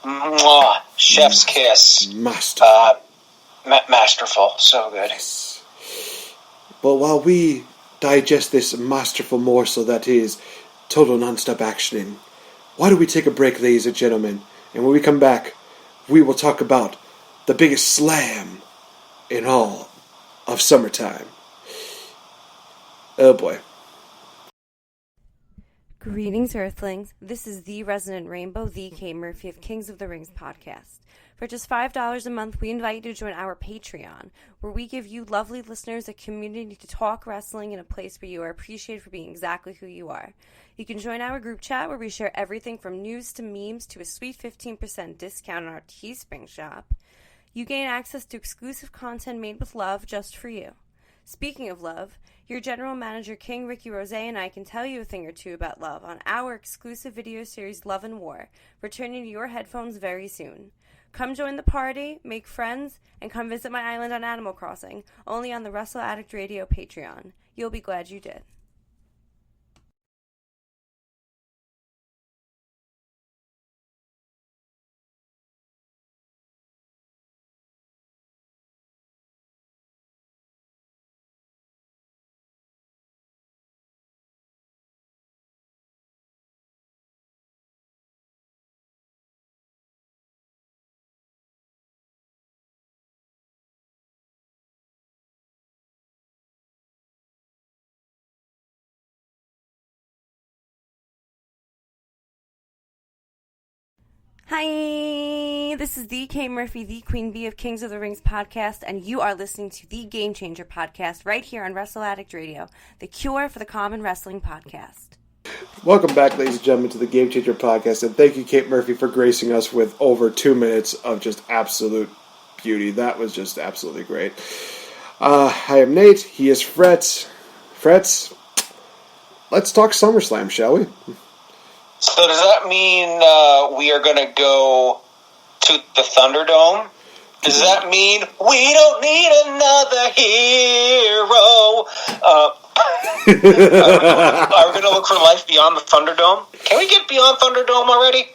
Mwah. Chef's kiss. Masterful. So good. Yes. But while we digest this masterful morsel that is total non-stop actioning, why don't we take a break, ladies and gentlemen? And when we come back, we will talk about the biggest slam in all of summertime. Oh boy. Greetings, Earthlings. This is the Resident Rainbow, the Kate Murphy of Kings of the Rings podcast. For just $5 a month, we invite you to join our Patreon, where we give you lovely listeners a community to talk wrestling in a place where you are appreciated for being exactly who you are. You can join our group chat where we share everything from news to memes to a sweet 15% discount on our Teespring shop. You gain access to exclusive content made with love just for you. Speaking of love, your general manager King Ricky Rose and I can tell you a thing or two about love on our exclusive video series Love and War, returning to your headphones very soon. Come join the party, make friends, and come visit my island on Animal Crossing, only on the Wrestle Addict Radio Patreon. You'll be glad you did. Hi, this is the Kate Murphy, the Queen Bee of Kings of the Rings podcast, and you are listening to the Game Changer podcast right here on Wrestle Addict Radio, the cure for the common wrestling podcast. Welcome back, ladies and gentlemen, to the Game Changer podcast, and thank you, Kate Murphy, for gracing us with over 2 minutes of just absolute beauty. That was just absolutely great. I am Nate. He is Fretz. Fretz, let's talk SummerSlam, shall we? So does that mean we are going to go to the Thunderdome? Does that mean we don't need another hero? Are we going to look for life beyond the Thunderdome? Can we get beyond Thunderdome already?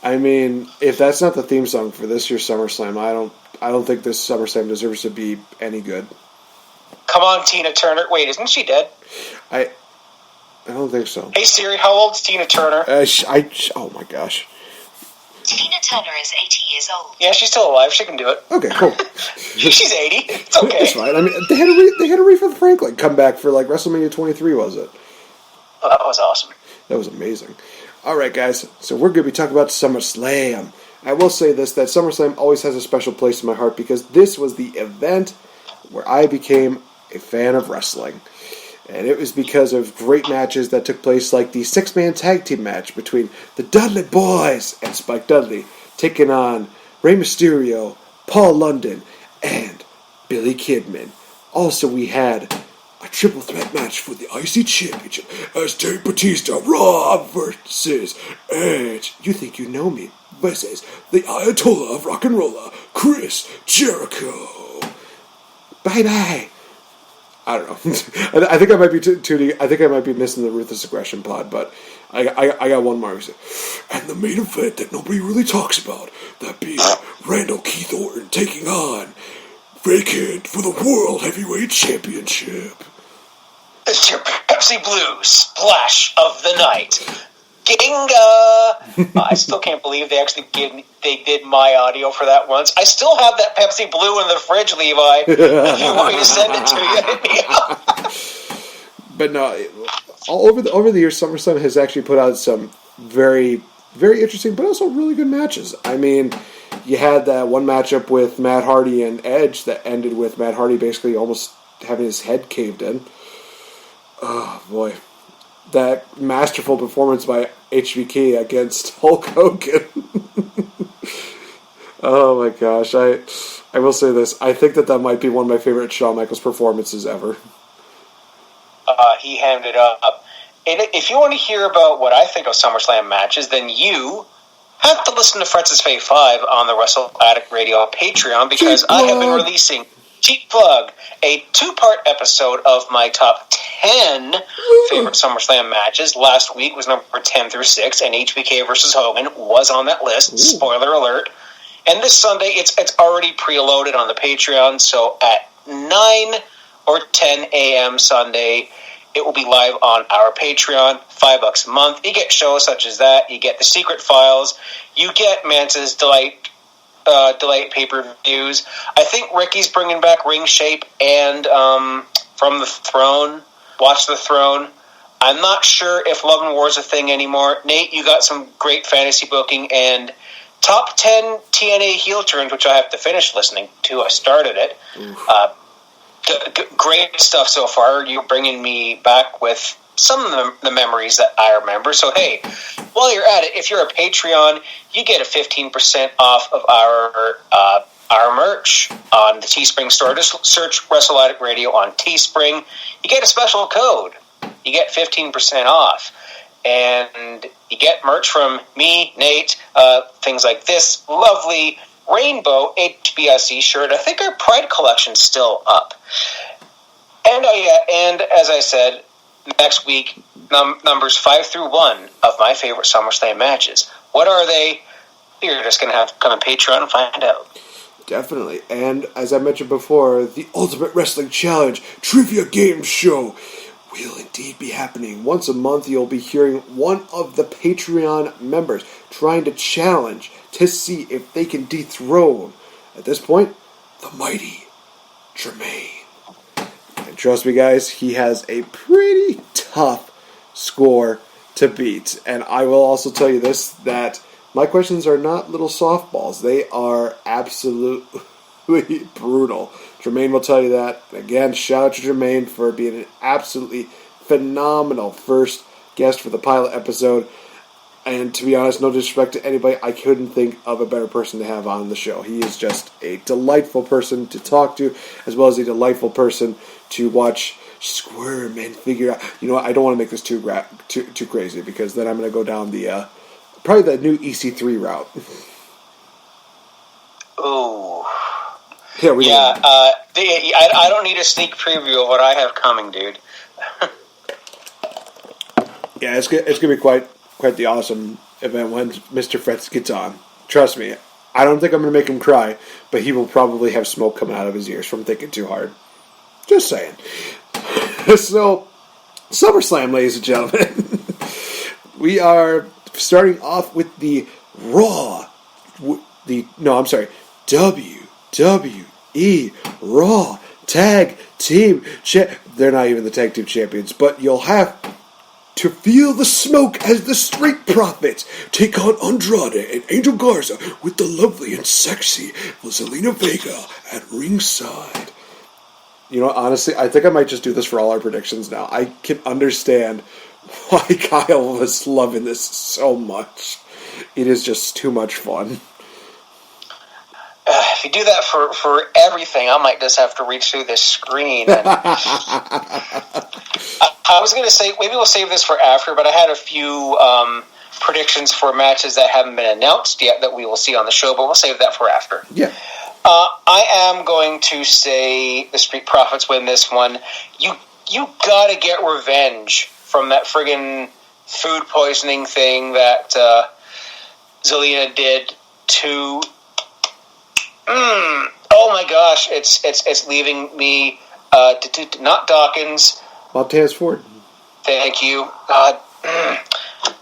I mean, if that's not the theme song for this year's SummerSlam, I don't think this SummerSlam deserves to be any good. Come on, Tina Turner. Wait, isn't she dead? I don't think so. Hey Siri, how old is Tina Turner? Oh my gosh. Tina Turner is 80 years old. Yeah, she's still alive. She can do it. Okay, cool. She's 80. It's okay. It's fine. I mean, they had Aretha Franklin come back for like WrestleMania 23, was it? Oh, that was awesome. That was amazing. All right, guys. So we're going to be talking about SummerSlam. I will say this, that SummerSlam always has a special place in my heart because this was the event where I became a fan of wrestling. And it was because of great matches that took place, like the six-man tag team match between the Dudley Boys and Spike Dudley, taking on Rey Mysterio, Paul London, and Billy Kidman. Also, we had a triple threat match for the IC Championship as Dave Bautista, Raw versus Edge, You Think You Know Me, versus the Ayatollah of Rock and Roller, Chris Jericho. Bye-bye. I don't know. I think I might be tuning. I think I might be missing the Ruthless Aggression pod, but I got one more. And the main event that nobody really talks about, that being Randall Keith Orton taking on vacant for the World Heavyweight Championship. It's your Pepsi Blue splash of the night. Ginga! I still can't believe they actually did my audio for that once. I still have that Pepsi Blue in the fridge, Levi. If you want me to send it to you, hit me up. But no, over the years, SummerSlam has actually put out some very, very interesting, but also really good matches. I mean, you had that one matchup with Matt Hardy and Edge that ended with Matt Hardy basically almost having his head caved in. Oh, boy. That masterful performance by HBK against Hulk Hogan. Oh my gosh. I will say this. I think that might be one of my favorite Shawn Michaels performances ever. He hammed it up. And if you want to hear about what I think of SummerSlam matches, then you have to listen to Fretz's Fave 5 on the Wrestle Addict Radio Patreon, because I have been releasing cheap plug, a 2-part episode of my top 10 favorite SummerSlam matches. Last week was number 10 through 6, and HBK versus Hogan was on that list. Ooh. Spoiler alert. And this Sunday, it's already preloaded on the Patreon, so at 9 or 10 a.m. Sunday, it will be live on our Patreon, $5 a month. You get shows such as that. You get the secret files. You get Mance's Delight pay-per-views. I think Ricky's bringing back Ring Shape and From the Throne, Watch the Throne. I'm not sure if Love and War is a thing anymore. Nate, you got some great fantasy booking and top 10 TNA heel turns, which I have to finish listening to. I started it. Great stuff so far. You're bringing me back with some of the memories that I remember. So, hey, while you're at it, if you're a Patreon, you get a 15% off of our merch on the Teespring store. Just search Wrestle Addict Radio on Teespring. You get a special code. You get 15% off. And you get merch from me, Nate, things like this lovely rainbow HBIC shirt. I think our Pride collection's still up. And as I said, next week, numbers 5 through 1 of my favorite SummerSlam matches. What are they? You're just going to have to come on Patreon and find out. Definitely. And as I mentioned before, the Ultimate Wrestling Challenge Trivia Game Show will indeed be happening. Once a month, you'll be hearing one of the Patreon members trying to challenge to see if they can dethrone, at this point, the mighty Jermaine. And trust me, guys, he has a pretty tough score to beat. And I will also tell you this, that my questions are not little softballs. They are absolutely brutal. Jermaine will tell you that. Again, shout out to Jermaine for being an absolutely phenomenal first guest for the pilot episode. And to be honest, no disrespect to anybody, I couldn't think of a better person to have on the show. He is just a delightful person to talk to, as well as a delightful person to watch squirm and figure out. You know what, I don't want to make this too crazy, because then I'm going to go down the probably the new EC3 route. Ooh. Yeah, I don't need a sneak preview of what I have coming, dude. Yeah, it's gonna be quite the awesome event when Mr. Fretz gets on. Trust me, I don't think I'm going to make him cry, but he will probably have smoke coming out of his ears from thinking too hard. Just saying. So, SummerSlam, ladies and gentlemen. We are starting off with the Raw. WWE Raw Tag Team They're not even the Tag Team Champions, but you'll have to feel the smoke as the Street Profits take on Andrade and Angel Garza with the lovely and sexy Zelina Vega at ringside. You know, honestly, I think I might just do this for all our predictions now. I can understand why Kyle was loving this so much. It is just too much fun. If you do that for everything, I might just have to reach through this screen. And I was going to say, maybe we'll save this for after, but I had a few predictions for matches that haven't been announced yet that we will see on the show, but we'll save that for after. Yeah. I am going to say the Street Profits win this one. You gotta get revenge from that friggin' food poisoning thing that Zelina did to... oh my gosh, it's leaving me... not Dawkins. Montez Ford. Thank you. God.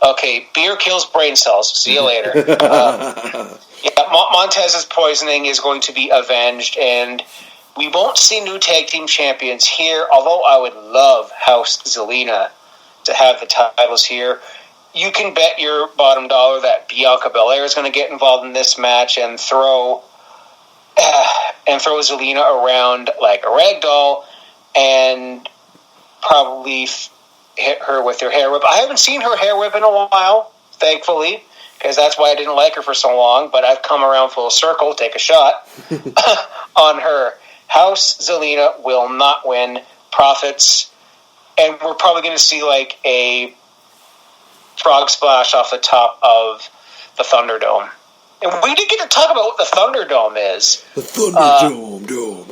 Okay, beer kills brain cells. See you later. Montez's poisoning is going to be avenged, and we won't see new tag team champions here, although I would love House Zelina to have the titles here. You can bet your bottom dollar that Bianca Belair is going to get involved in this match and throw Zelina around like a rag doll and probably hit her with her hair whip. I haven't seen her hair whip in a while, thankfully, because that's why I didn't like her for so long, but I've come around full circle, take a shot on her. House Zelina will not win. Profits, and we're probably going to see like a frog splash off the top of the Thunderdome. And we didn't get to talk about what the Thunderdome is. The Thunderdome, dome.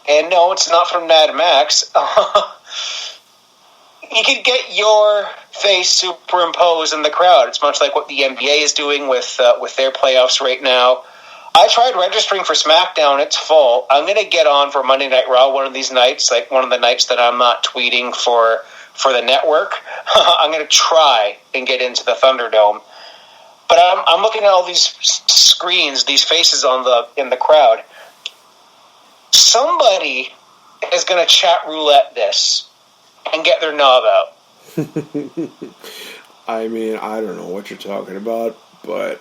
And no, it's not from Mad Max. You could get your face superimposed in the crowd. It's much like what the NBA is doing with their playoffs right now. I tried registering for SmackDown. It's full. I'm going to get on for Monday Night Raw one of these nights, like one of the nights that I'm not tweeting for the network. I'm going to try and get into the Thunderdome. But I'm looking at all these screens, these faces in the crowd. Somebody is going to chat roulette this and get their knob out. I mean, I don't know what you're talking about, but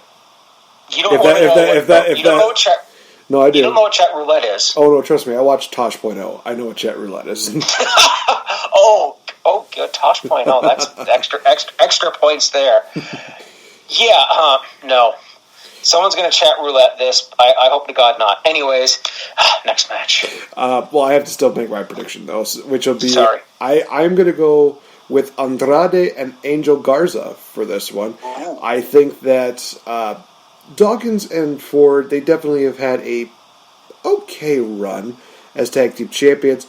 you don't know what chat. No, I do. You don't know what chat roulette is. Oh no, trust me. I watched Tosh.0. I know what chat roulette is. oh, good Tosh.0. That's extra points there. Yeah, no. Someone's going to chat roulette this. I hope to God not. Anyways, next match. Well, I have to still make my prediction, though, which will be... Sorry. I'm going to go with Andrade and Angel Garza for this one. Ooh. I think that Dawkins and Ford, they definitely have had a okay run as tag team champions,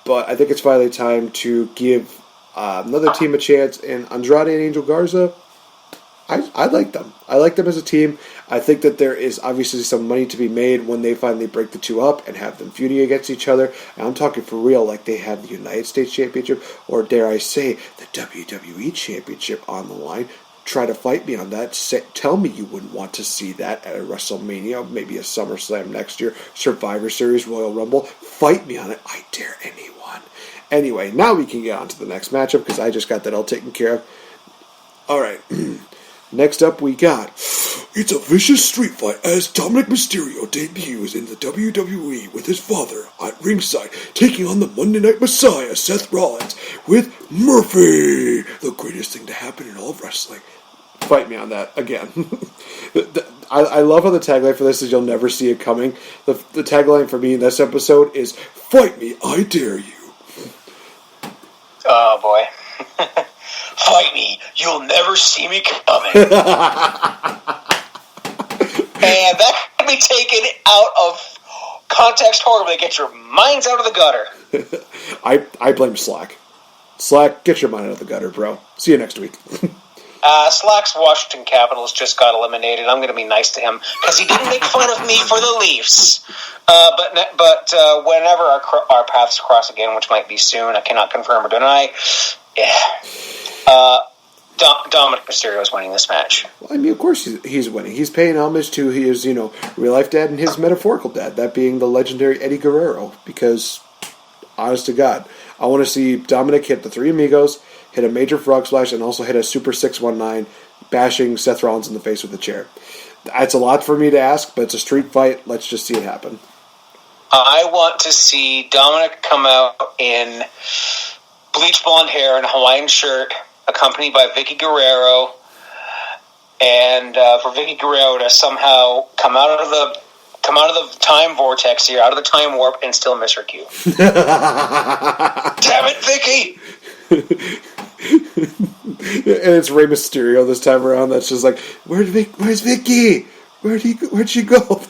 but I think it's finally time to give another team a chance, and Andrade and Angel Garza... I like them. I like them as a team. I think that there is obviously some money to be made when they finally break the two up and have them feuding against each other. And I'm talking for real, like they have the United States Championship, or dare I say, the WWE Championship on the line. Try to fight me on that. Tell me you wouldn't want to see that at a WrestleMania, maybe a SummerSlam next year, Survivor Series, Royal Rumble. Fight me on it. I dare anyone. Anyway, now we can get on to the next matchup because I just got that all taken care of. All right. Next up, we got... It's a vicious street fight as Dominic Mysterio debuts in the WWE with his father at ringside, taking on the Monday Night Messiah, Seth Rollins, with Murphy, the greatest thing to happen in all of wrestling. Fight me on that again. I love how the tagline for this is "You'll never see it coming." The tagline for me in this episode is "Fight me, I dare you." Oh boy. Fight me, you'll never see me coming. And that can be taken out of context horribly. Get your minds out of the gutter. I blame Slack. Slack, get your mind out of the gutter, bro. See you next week. Slack's Washington Capitals just got eliminated. I'm going to be nice to him because he didn't make fun of me for the Leafs. But whenever our paths cross again, which might be soon, I cannot confirm or deny. Yeah. Dominic Mysterio is winning this match. Well, I mean, of course he's winning. He's paying homage to his, real-life dad and his metaphorical dad, that being the legendary Eddie Guerrero, because, honest to God, I want to see Dominic hit the Three Amigos, hit a major frog splash, and also hit a Super 619, bashing Seth Rollins in the face with a chair. It's a lot for me to ask, but it's a street fight. Let's just see it happen. I want to see Dominic come out in bleach blonde hair and a Hawaiian shirt, accompanied by Vicky Guerrero, and for Vicky Guerrero to somehow come out of the time vortex here, out of the time warp, and still miss her cue. Damn it, Vicky! And it's Rey Mysterio this time around. That's just like, where's Vicky? Where'd she go?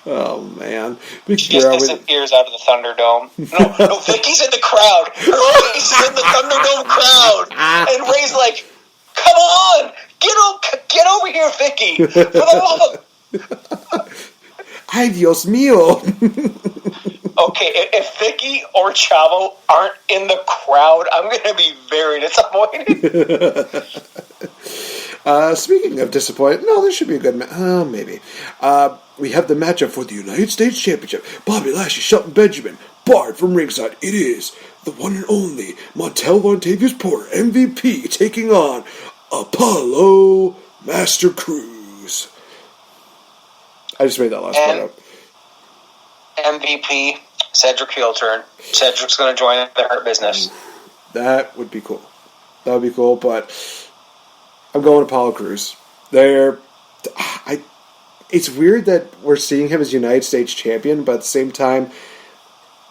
Oh man, She just disappears out of the Thunderdome. No, Vicky's in the crowd. Her face is in the Thunderdome crowd, and Ray's like, "Come on, get over here, Vicky! For the love of..." Ay, Dios mío. Okay, if Vicky or Chavo aren't in the crowd, I'm going to be very disappointed. Speaking of disappointed, no, this should be a good match. Maybe. We have the matchup for the United States Championship. Bobby Lashley, Shelton Benjamin, barred from ringside. It is the one and only Montel Vontavious Porter, MVP, taking on Apollo Master Cruz. I just made that last part up. MVP, Cedric heel turn. Cedric's going to join the Hurt Business. That would be cool. That would be cool, but I'm going Apollo Crews. It's weird that we're seeing him as United States champion, but at the same time,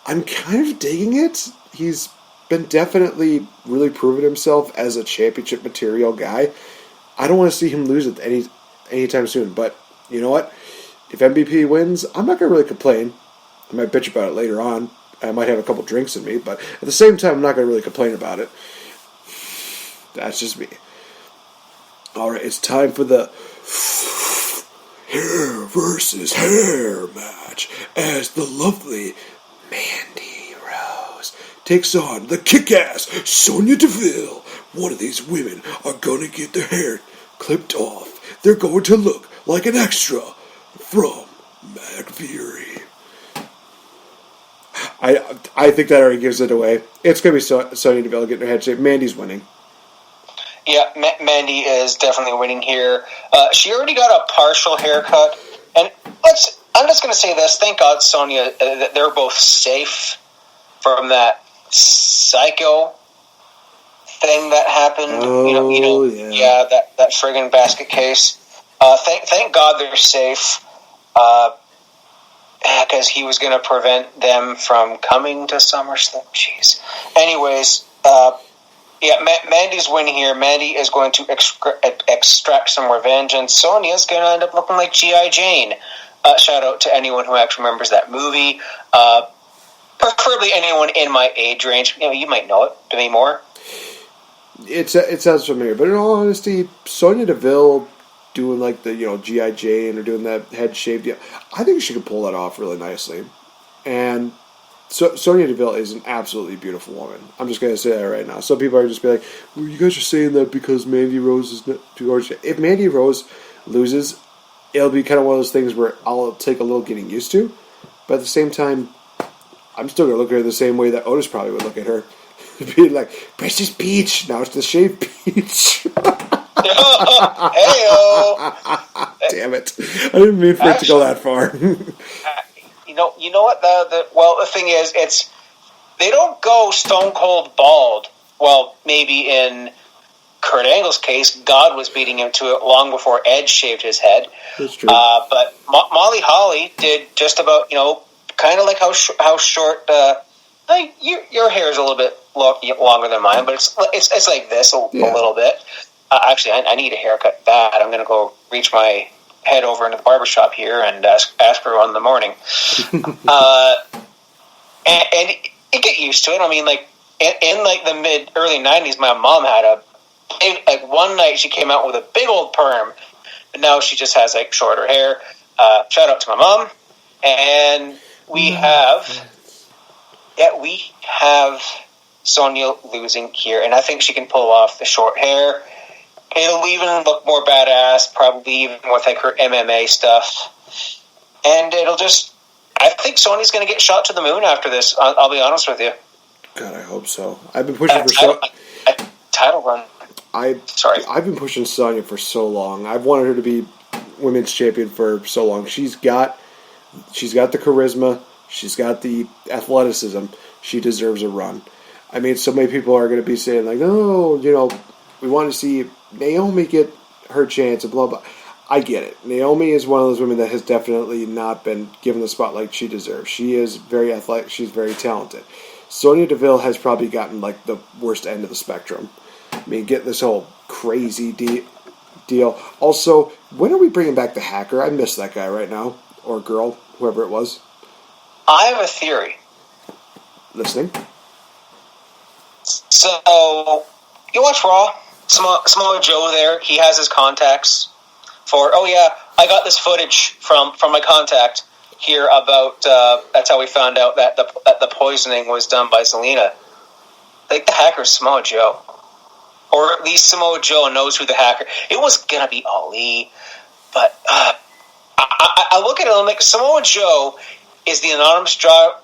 I'm kind of digging it. He's been definitely really proven himself as a championship material guy. I don't want to see him lose it anytime soon, but you know what? If MVP wins, I'm not going to really complain. I might bitch about it later on. I might have a couple drinks in me, but at the same time, I'm not going to really complain about it. That's just me. Alright, it's time for the hair versus hair match as the lovely Mandy Rose takes on the kick-ass Sonya Deville. One of these women are going to get their hair clipped off. They're going to look like an extra from McVeary. I think that already gives it away. It's going to be Sonya Deville getting her head shaved. Mandy's winning. Yeah, Mandy is definitely winning here. She already got a partial haircut, and I'm just going to say this. Thank God, Sonya, they're both safe from that psycho thing that happened. Oh, yeah, that friggin' basket case. Thank God they're safe, because he was going to prevent them from coming to SummerSlam. Jeez. Anyways, Mandy's winning here. Mandy is going to extract some revenge, and Sonya's going to end up looking like G.I. Jane. Shout out to anyone who actually remembers that movie. Preferably anyone in my age range. You might know it. Demi Moore. It sounds familiar, but in all honesty, Sonya Deville doing like the G.I. Jane or doing that head shaved, I think she could pull that off really nicely. And Sonya Deville is an absolutely beautiful woman. I'm just going to say that right now. Some people are just be like, well, you guys are saying that because Mandy Rose is not too gorgeous. If Mandy Rose loses, it'll be kind of one of those things where I'll take a little getting used to. But at the same time, I'm still going to look at her the same way that Otis probably would look at her. Being like, Precious Peach. Now it's the shaved peach. Hey-o. Damn it. I didn't mean for it to go that far. You know what? The thing is, they don't go stone cold bald. Well, maybe in Kurt Angle's case, God was beating him to it long before Edge shaved his head. That's true. But Molly Holly did just about, kind of like how short. Your hair is a little bit longer than mine, but it's like this a little bit. Actually, I need a haircut bad. I'm going to go reach my head over into the barbershop here and ask her in the morning. And you get used to it. I mean, like in like the early 90s, my mom had a one night she came out with a big old perm, and now she just has like shorter hair. Shout out to my mom. And we have Sonya losing here, and I think she can pull off the short hair. It'll even look more badass, probably even with like her MMA stuff. And I think Sonya's going to get shot to the moon after this. I'll be honest with you. God, I hope so. I've been pushing for title run. I've been pushing Sonya for so long. I've wanted her to be women's champion for so long. She's got the charisma. She's got the athleticism. She deserves a run. I mean, so many people are going to be saying like, "Oh, we want to see Naomi get her chance," and blah blah. I get it. Naomi is one of those women that has definitely not been given the spotlight she deserves. She is very athletic. She's very talented. Sonya Deville has probably gotten like the worst end of the spectrum. I mean, get this whole crazy deal. Also, when are we bringing back the hacker? I miss that guy right now. Or girl, whoever it was. I have a theory. Listening. So, you watch Raw? Samoa Joe there, he has his contacts for, I got this footage from my contact here about, that's how we found out that the poisoning was done by Zelina. I think the hacker's Samoa Joe. Or at least Samoa Joe knows who the hacker. It was going to be Ali, but I look at it and I'm like, Samoa Joe is the anonymous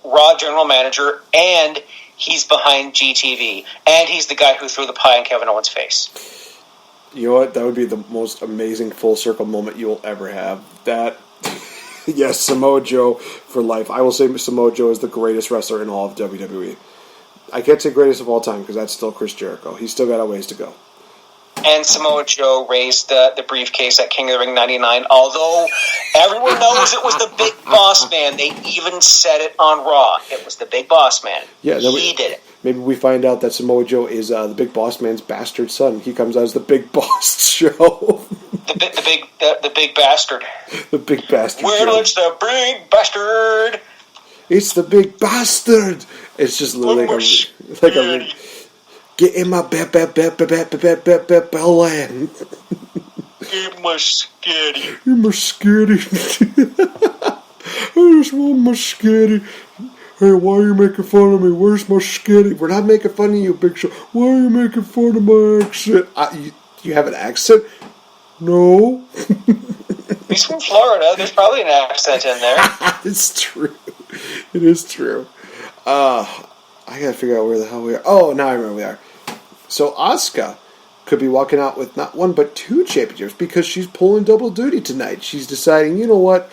Raw general manager, and he's behind GTV, and he's the guy who threw the pie in Kevin Owens' face. You know what? That would be the most amazing full circle moment you will ever have. That, yes, Samoa Joe for life. I will say Samoa Joe is the greatest wrestler in all of WWE. I can't say greatest of all time because that's still Chris Jericho. He's still got a ways to go. And Samoa Joe raised the briefcase at King of the Ring 99, although everyone knows it was the Big Boss Man. They even said it on Raw. It was the Big Boss Man. Yeah, he did it. Maybe we find out that Samoa Joe is the Big Boss Man's bastard son. He comes out as the Big Boss Joe. The big bastard. The Big Bastard Well, Joe. it's the Big Bastard. It's the Big Bastard. It's just literally like a get in my belly. Get my skitty. You're my skitty. I just want my skitty. Hey, why are you making fun of me? Where's my skitty? We're not making fun of you, Big Show. Why are you making fun of my accent? You have an accent? No. He's from Florida. There's probably an accent in there. It's true. It is true. I gotta figure out where the hell we are. Oh, now I remember where we are. So Asuka could be walking out with not one but 2 championships because she's pulling double duty tonight. She's deciding, you know what?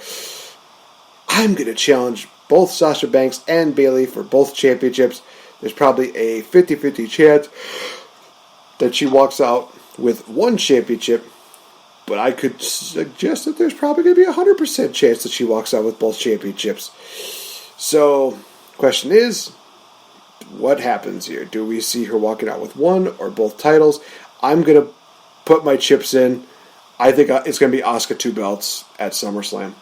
I'm gonna challenge both Sasha Banks and Bayley for both championships. There's probably a 50-50 chance that she walks out with 1 championship, but I could suggest that there's probably going to be a 100% chance that she walks out with both championships. So, question is, what happens here? Do we see her walking out with 1 or both titles? I'm going to put my chips in. I think it's going to be Asuka 2 belts at SummerSlam.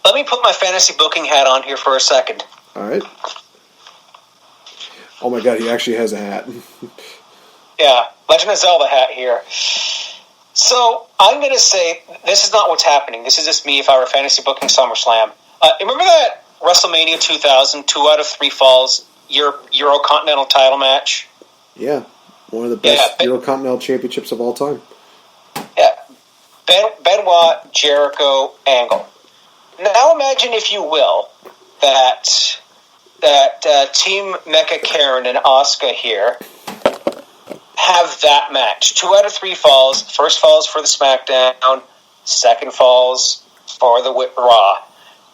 Let me put my fantasy booking hat on here for a second. All right. Oh my God, he actually has a hat. Yeah, Legend of Zelda hat here. So, I'm going to say, this is not what's happening. This is just me if I were fantasy booking SummerSlam. Remember that WrestleMania 2000, 2 out of 3 falls, Eurocontinental title match? Yeah, one of the best Eurocontinental championships of all time. Yeah, Benoit, Jericho, Angle. Now imagine, if you will, that Team Mecha Karen and Asuka here have that match. 2 out of 3 falls. First falls for the SmackDown. Second falls for the Raw.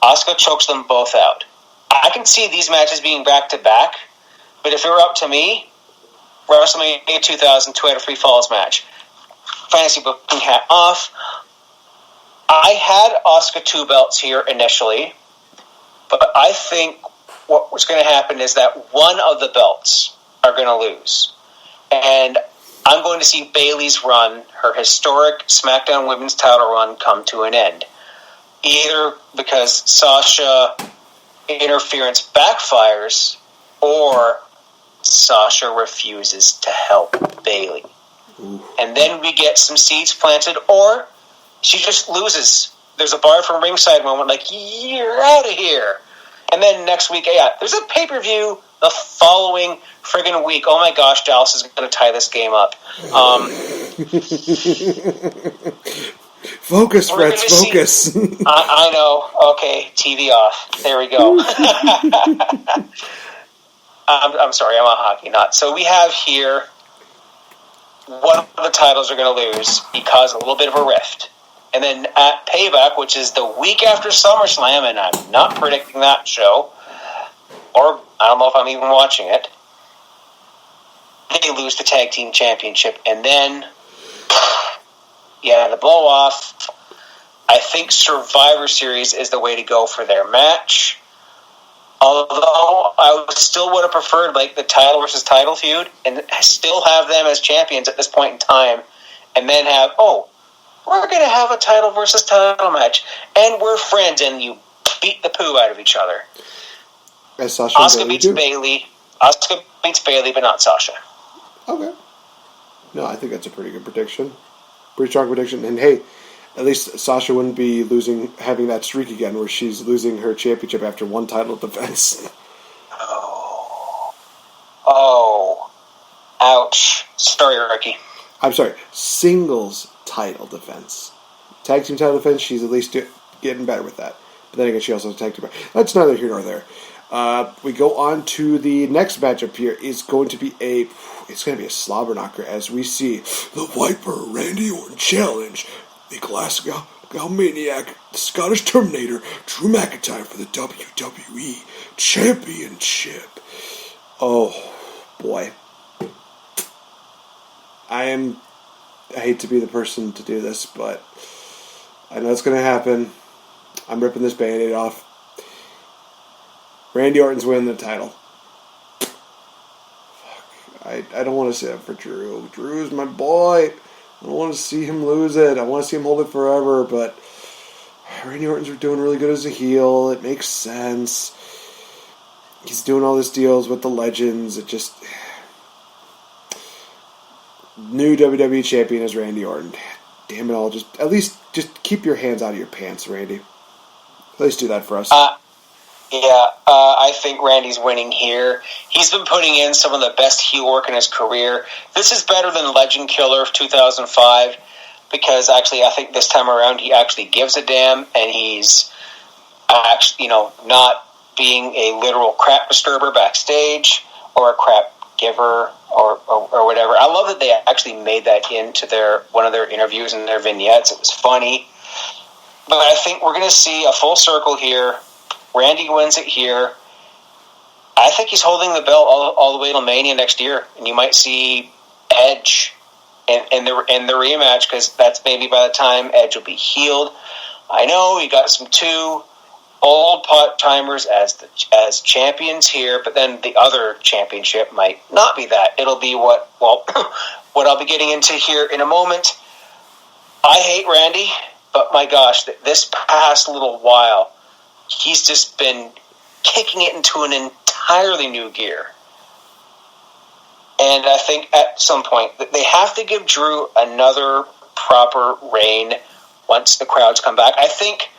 Asuka chokes them both out. I can see these matches being back-to-back, but if it were up to me, WrestleMania 2000, 2 out of 3 falls match. Fantasy booking hat off. I had Asuka 2 belts here initially, but I think what was going to happen is that one of the belts are going to lose. And I'm going to see Bayley's run, her historic SmackDown Women's title run, come to an end. Either because Sasha interference backfires, or Sasha refuses to help Bayley. And then we get some seeds planted, or she just loses. There's a bar from ringside moment, like, you're out of here. And then next week, there's a pay-per-view the following friggin' week. Oh my gosh, Dallas is going to tie this game up. Focus, Fretz, focus. I know. Okay, TV off. There we go. I'm sorry, I'm a hockey nut. So we have here one of the titles are going to lose because of a little bit of a rift. And then at Payback, which is the week after SummerSlam, and I'm not predicting that show, or I don't know if I'm even watching it, they lose the Tag Team Championship. And then, the blow-off. I think Survivor Series is the way to go for their match. Although I still would have preferred like the title versus title feud and still have them as champions at this point in time, and then have, we're going to have a title versus title match, and we're friends, and you beat the poo out of each other. As Sasha Asuka beats Bayley. Asuka beats Bayley, but not Sasha. Okay. No, I think that's a pretty good prediction. Pretty strong prediction. And hey, at least Sasha wouldn't be having that streak again where she's losing her championship after one title defense. Oh. Ouch. Sorry, Ricky. I'm sorry. Singles title defense. Tag team title defense, she's at least getting better with that. But then again, she also has a tag team. That's neither here nor there. We go on to the next matchup here. It's going to be a slobber knocker as we see the Viper Randy Orton challenge the Glasgow Maniac, the Scottish Terminator, Drew McIntyre for the WWE Championship. Oh, boy. I hate to be the person to do this, but I know it's going to happen. I'm ripping this Band-Aid off. Randy Orton's winning the title. Fuck. I don't want to say that for Drew. Drew's my boy. I don't want to see him lose it. I want to see him hold it forever, but Randy Orton's doing really good as a heel. It makes sense. He's doing all these deals with the legends. It just... New WWE champion is Randy Orton. Damn it all. At least keep your hands out of your pants, Randy. At least do that for us. I think Randy's winning here. He's been putting in some of the best heel work in his career. This is better than Legend Killer of 2005 because actually I think this time around he actually gives a damn and he's actually, not being a literal crap disturber backstage or a crap giver or whatever. I love that they actually made that into one of their interviews and their vignettes. It was funny. But I think we're going to see a full circle here. Randy wins it here. I think he's holding the belt all the way till Mania next year, and you might see Edge in the rematch because that's maybe by the time Edge will be healed. I know you got some two old pot timers as champions here, but then the other championship might not be that. It'll be what I'll be getting into here in a moment. I hate Randy, but my gosh, this past little while, he's just been kicking it into an entirely new gear. And I think at some point they have to give Drew another proper reign once the crowds come back. I think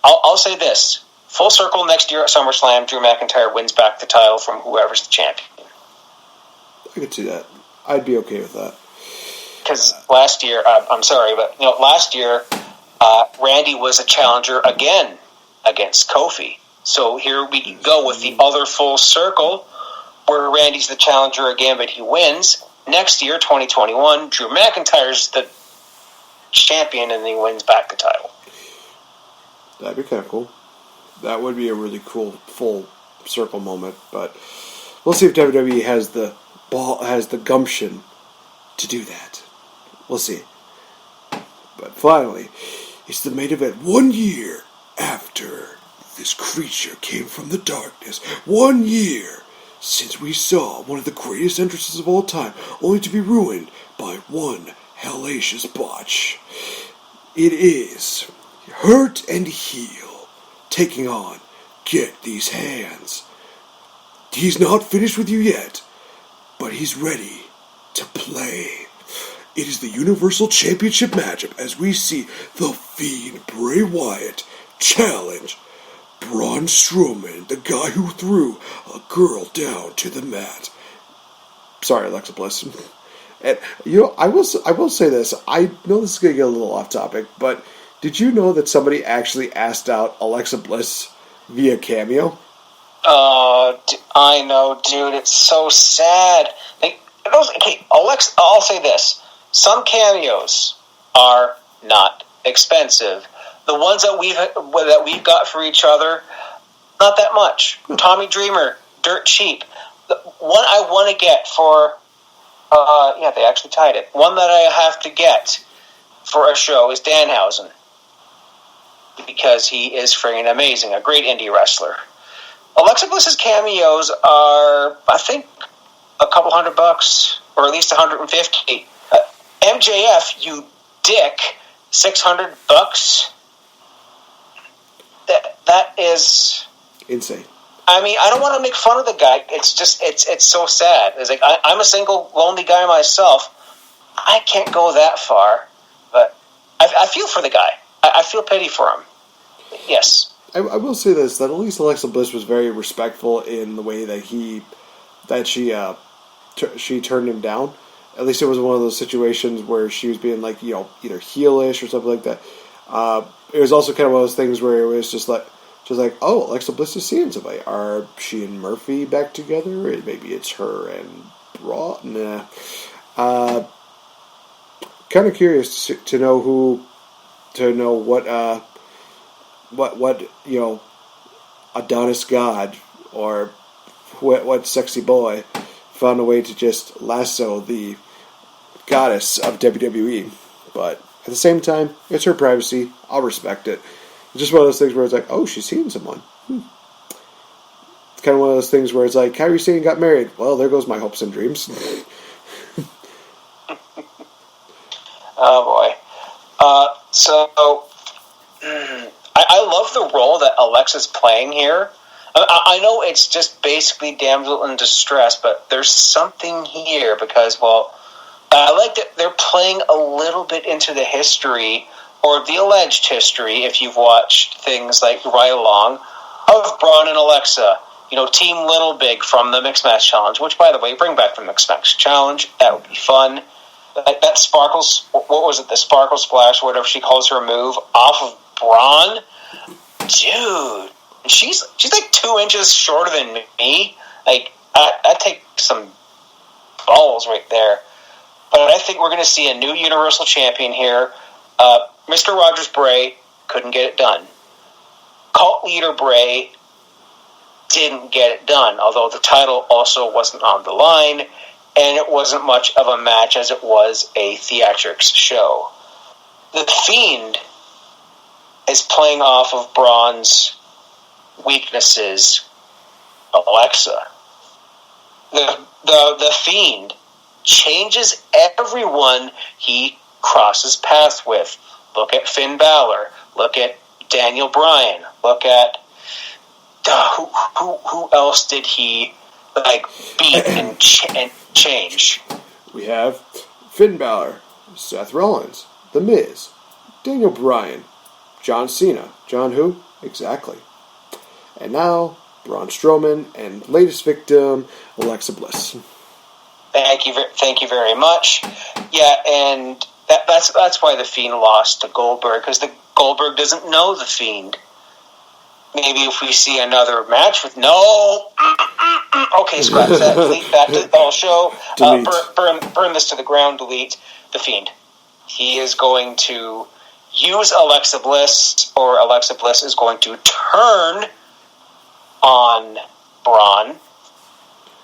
I'll say this. Full circle next year at SummerSlam, Drew McIntyre wins back the title from whoever's the champion. I could see that. I'd be okay with that. Because last year, I'm sorry, but last year, Randy was a challenger again against Kofi. So here we go with the other full circle, where Randy's the challenger again, but he wins. Next year, 2021, Drew McIntyre's the champion, and he wins back the title. That'd be kind of cool. That would be a really cool full circle moment, but we'll see if WWE has the gumption to do that. We'll see. But finally, it's the main event 1 year after this creature came from the darkness. 1 year since we saw one of the greatest entrances of all time, only to be ruined by one hellacious botch. It is Hurt and Heel taking on Get These Hands. He's not finished with you yet. but he's ready to play. It is the Universal Championship matchup as we see The Fiend Bray Wyatt challenge Braun Strowman, the guy who threw a girl down to the mat. Sorry, Alexa Bliss. And I will say this. I know this is going to get a little off topic, but did you know that somebody actually asked out Alexa Bliss via cameo? I know, dude. It's so sad. Alexa. I'll say this: some cameos are not expensive. The ones that we've got for each other, not that much. Tommy Dreamer, dirt cheap. The one I want to get for, they actually tied it. One that I have to get for a show is Danhausen, because he is friggin' amazing, a great indie wrestler. Alexa Bliss's cameos are, I think, a couple $100, or at least $150. MJF, you dick, $600. That is insane. I mean, I don't want to make fun of the guy. It's just, it's so sad. It's like, I'm a single, lonely guy myself. I can't go that far, but I feel for the guy. I feel pity for him. Yes. I will say this, that at least Alexa Bliss was very respectful in the way that she turned him down. At least it was one of those situations where she was being like, either heelish or something like that. It was also kind of one of those things where it was just like, oh, Alexa Bliss is seeing somebody. Are she and Murphy back together? Or maybe it's her and Braun? Nah. Kind of curious to know what Adonis God or what sexy boy found a way to just lasso the goddess of WWE. But at the same time, it's her privacy. I'll respect it. It's just one of those things where it's like, oh, she's seeing someone. It's kind of one of those things where it's like, Kairi Sane got married. Well, there goes my hopes and dreams. Oh, boy. I love the role that Alexa's playing here. I know it's just basically damsel in distress, but there's something here because, I like that they're playing a little bit into the history, or the alleged history, if you've watched things like Ride Along, of Braun and Alexa. Team Little Big from the Mixed Match Challenge, which, by the way, bring back the Mixed Match Challenge. That would be fun. That Sparkles, what was it, the Sparkle Splash, whatever she calls her move, off of Braun? Dude, she's like 2 inches shorter than me. Like, I take some balls right there. But I think we're going to see a new Universal Champion here. Mr. Rogers Bray couldn't get it done. Cult Leader Bray didn't get it done, although the title also wasn't on the line, and it wasn't much of a match as it was a theatrics show. The Fiend is playing off of Braun's weaknesses, Alexa. The Fiend changes everyone he crosses paths with. Look at Finn Balor. Look at Daniel Bryan. Look at who else did he beat and change? We have Finn Balor, Seth Rollins, The Miz, Daniel Bryan, John Cena. John who? Exactly. And now, Braun Strowman and latest victim, Alexa Bliss. Thank you very much. Yeah, and that's why the Fiend lost to Goldberg, because the Goldberg doesn't know the Fiend. Maybe if we see another match with okay, scratch that, delete that, the whole show, burn this to the ground, delete the Fiend. He is going to use Alexa Bliss, or Alexa Bliss is going to turn on Braun.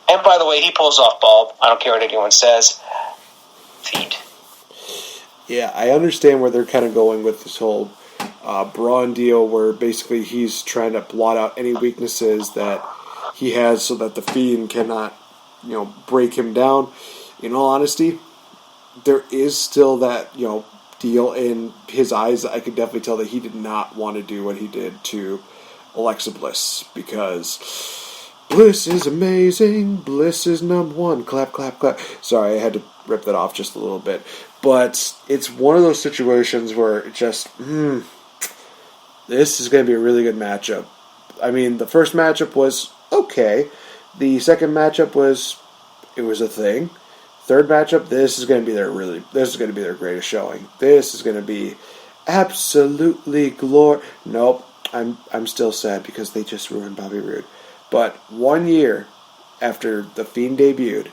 And by the way, he pulls off Bulb. I don't care what anyone says. Fiend. Yeah, I understand where they're kind of going with this whole Braun deal, where basically he's trying to blot out any weaknesses that he has so that the Fiend cannot, break him down. In all honesty, there is still that, deal in his eyes that I could definitely tell that he did not want to do what he did to Alexa Bliss, because Bliss is amazing. Bliss is number one. Clap, clap, clap. Sorry, I had to rip that off just a little bit. But it's one of those situations where it just, this is going to be a really good matchup. I mean, the first matchup was okay. The second matchup was a thing. Third matchup, this is going to be their greatest showing. This is going to be absolutely glorious. Nope, I'm still sad because they just ruined Bobby Roode. But 1 year after The Fiend debuted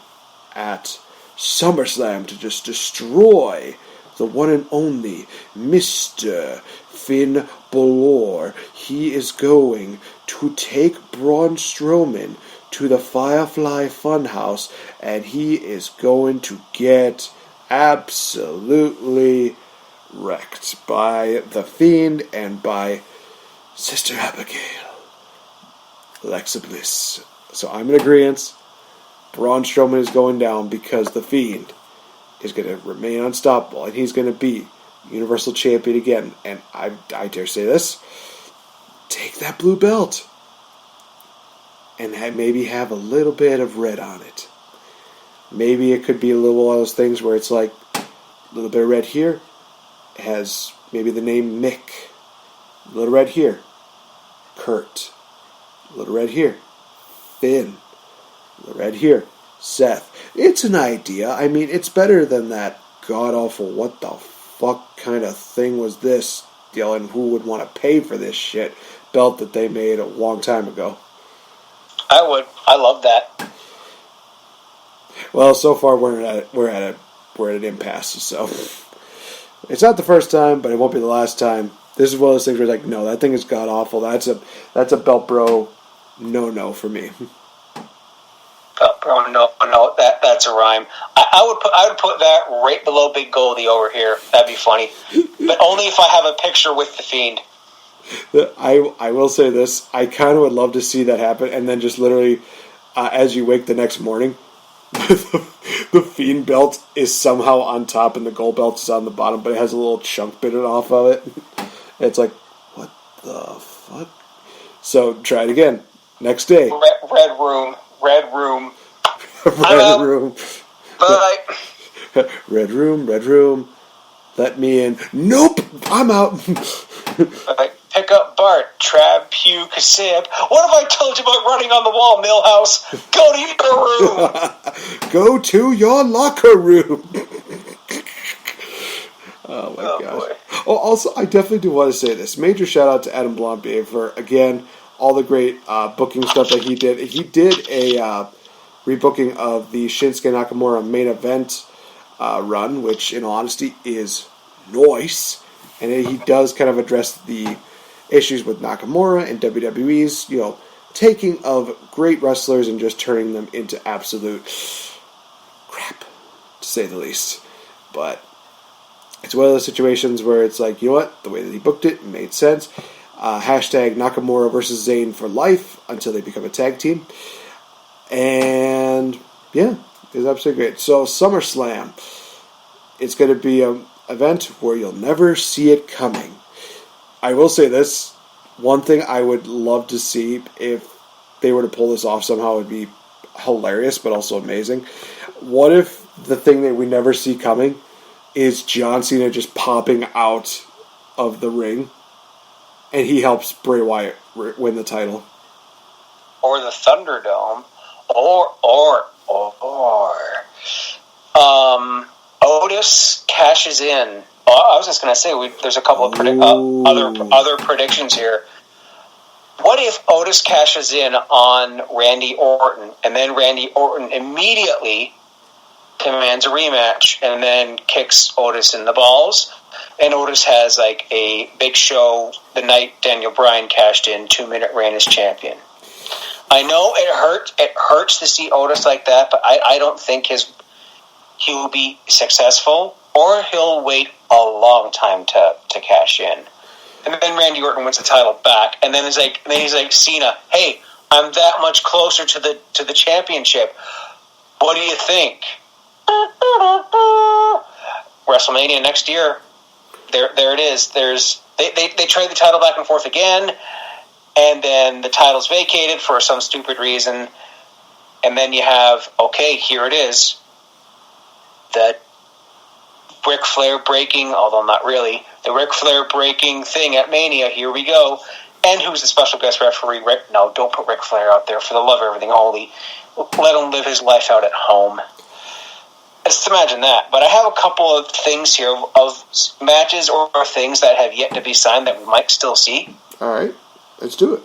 at SummerSlam to just destroy the one and only Mr. Finn Balor, he is going to take Braun Strowman to the Firefly Funhouse, and he is going to get absolutely wrecked by The Fiend and by Sister Abigail, Alexa Bliss. So I'm in agreement. Braun Strowman is going down because The Fiend is going to remain unstoppable, and he's going to be Universal Champion again. And I dare say this, take that blue belt and maybe have a little bit of red on it. Maybe it could be a little one of those things where it's like a little bit of red here. It has maybe the name Mick. A little red here, Kurt. A little red here, Finn. A little red here, Seth. It's an idea. I mean, it's better than that god-awful what the fuck kind of thing was this, and who would want to pay for this shit belt that they made a long time ago. I would. I love that. Well, so far we're at an impasse. So it's not the first time, but it won't be the last time. This is one of those things where it's like, no, that thing is god awful. That's a belt bro no for me. Belt bro no. That's a rhyme. I would put that right below Big Goldie over here. That'd be funny, but only if I have a picture with the Fiend. I will say this. I kind of would love to see that happen, and then just literally, as you wake the next morning, the Fiend belt is somehow on top, and the gold belt is on the bottom, but it has a little chunk bitten off of it. It's like, what the fuck? So try it again. Next day. Red room. Red room. Bye. Red room. Let me in. Nope, I'm out. Pick up Bart, Trav, Pew, Kasib. What have I told you about running on the wall, Millhouse? Go to your room. Go to your locker room. Oh my gosh. Boy. Oh, also, I definitely do want to say this. Major shout out to Adam Blombier for, again, all the great booking stuff that he did. He did a rebooking of the Shinsuke Nakamura main event run, which, in all honesty, is nice. And he does kind of address the issues with Nakamura and WWE's, taking of great wrestlers and just turning them into absolute crap, to say the least. But it's one of those situations where it's like, you know what? The way that he booked it made sense. Hashtag Nakamura versus Zayn for life until they become a tag team. And, yeah, it's absolutely great. So, SummerSlam. It's going to be an event where you'll never see it coming. I will say this. One thing I would love to see if they were to pull this off somehow would be hilarious, but also amazing. What if the thing that we never see coming is John Cena just popping out of the ring and he helps Bray Wyatt win the title? Or the Thunderdome. Or Otis cashes in. I was just going to say, there's a couple of other predictions here. What if Otis cashes in on Randy Orton, and then Randy Orton immediately commands a rematch, and then kicks Otis in the balls, and Otis has like a big show the night Daniel Bryan cashed in, 2-minute reign as champion. I know it hurts to see Otis like that, but I don't think he will be successful, or he'll wait a long time to cash in. And then Randy Orton wins the title back, and then he's like Cena, hey, I'm that much closer to the championship. What do you think? WrestleMania next year. There it is. They trade the title back and forth again, and then the title's vacated for some stupid reason, and then you have, okay, here it is, the Ric Flair breaking, although not really, the Ric Flair breaking thing at Mania, here we go. And who's the special guest referee? No, don't put Ric Flair out there, for the love of everything holy. Let him live his life out at home. Just imagine that. But I have a couple of things here of matches or things that have yet to be signed that we might still see. All right, let's do it.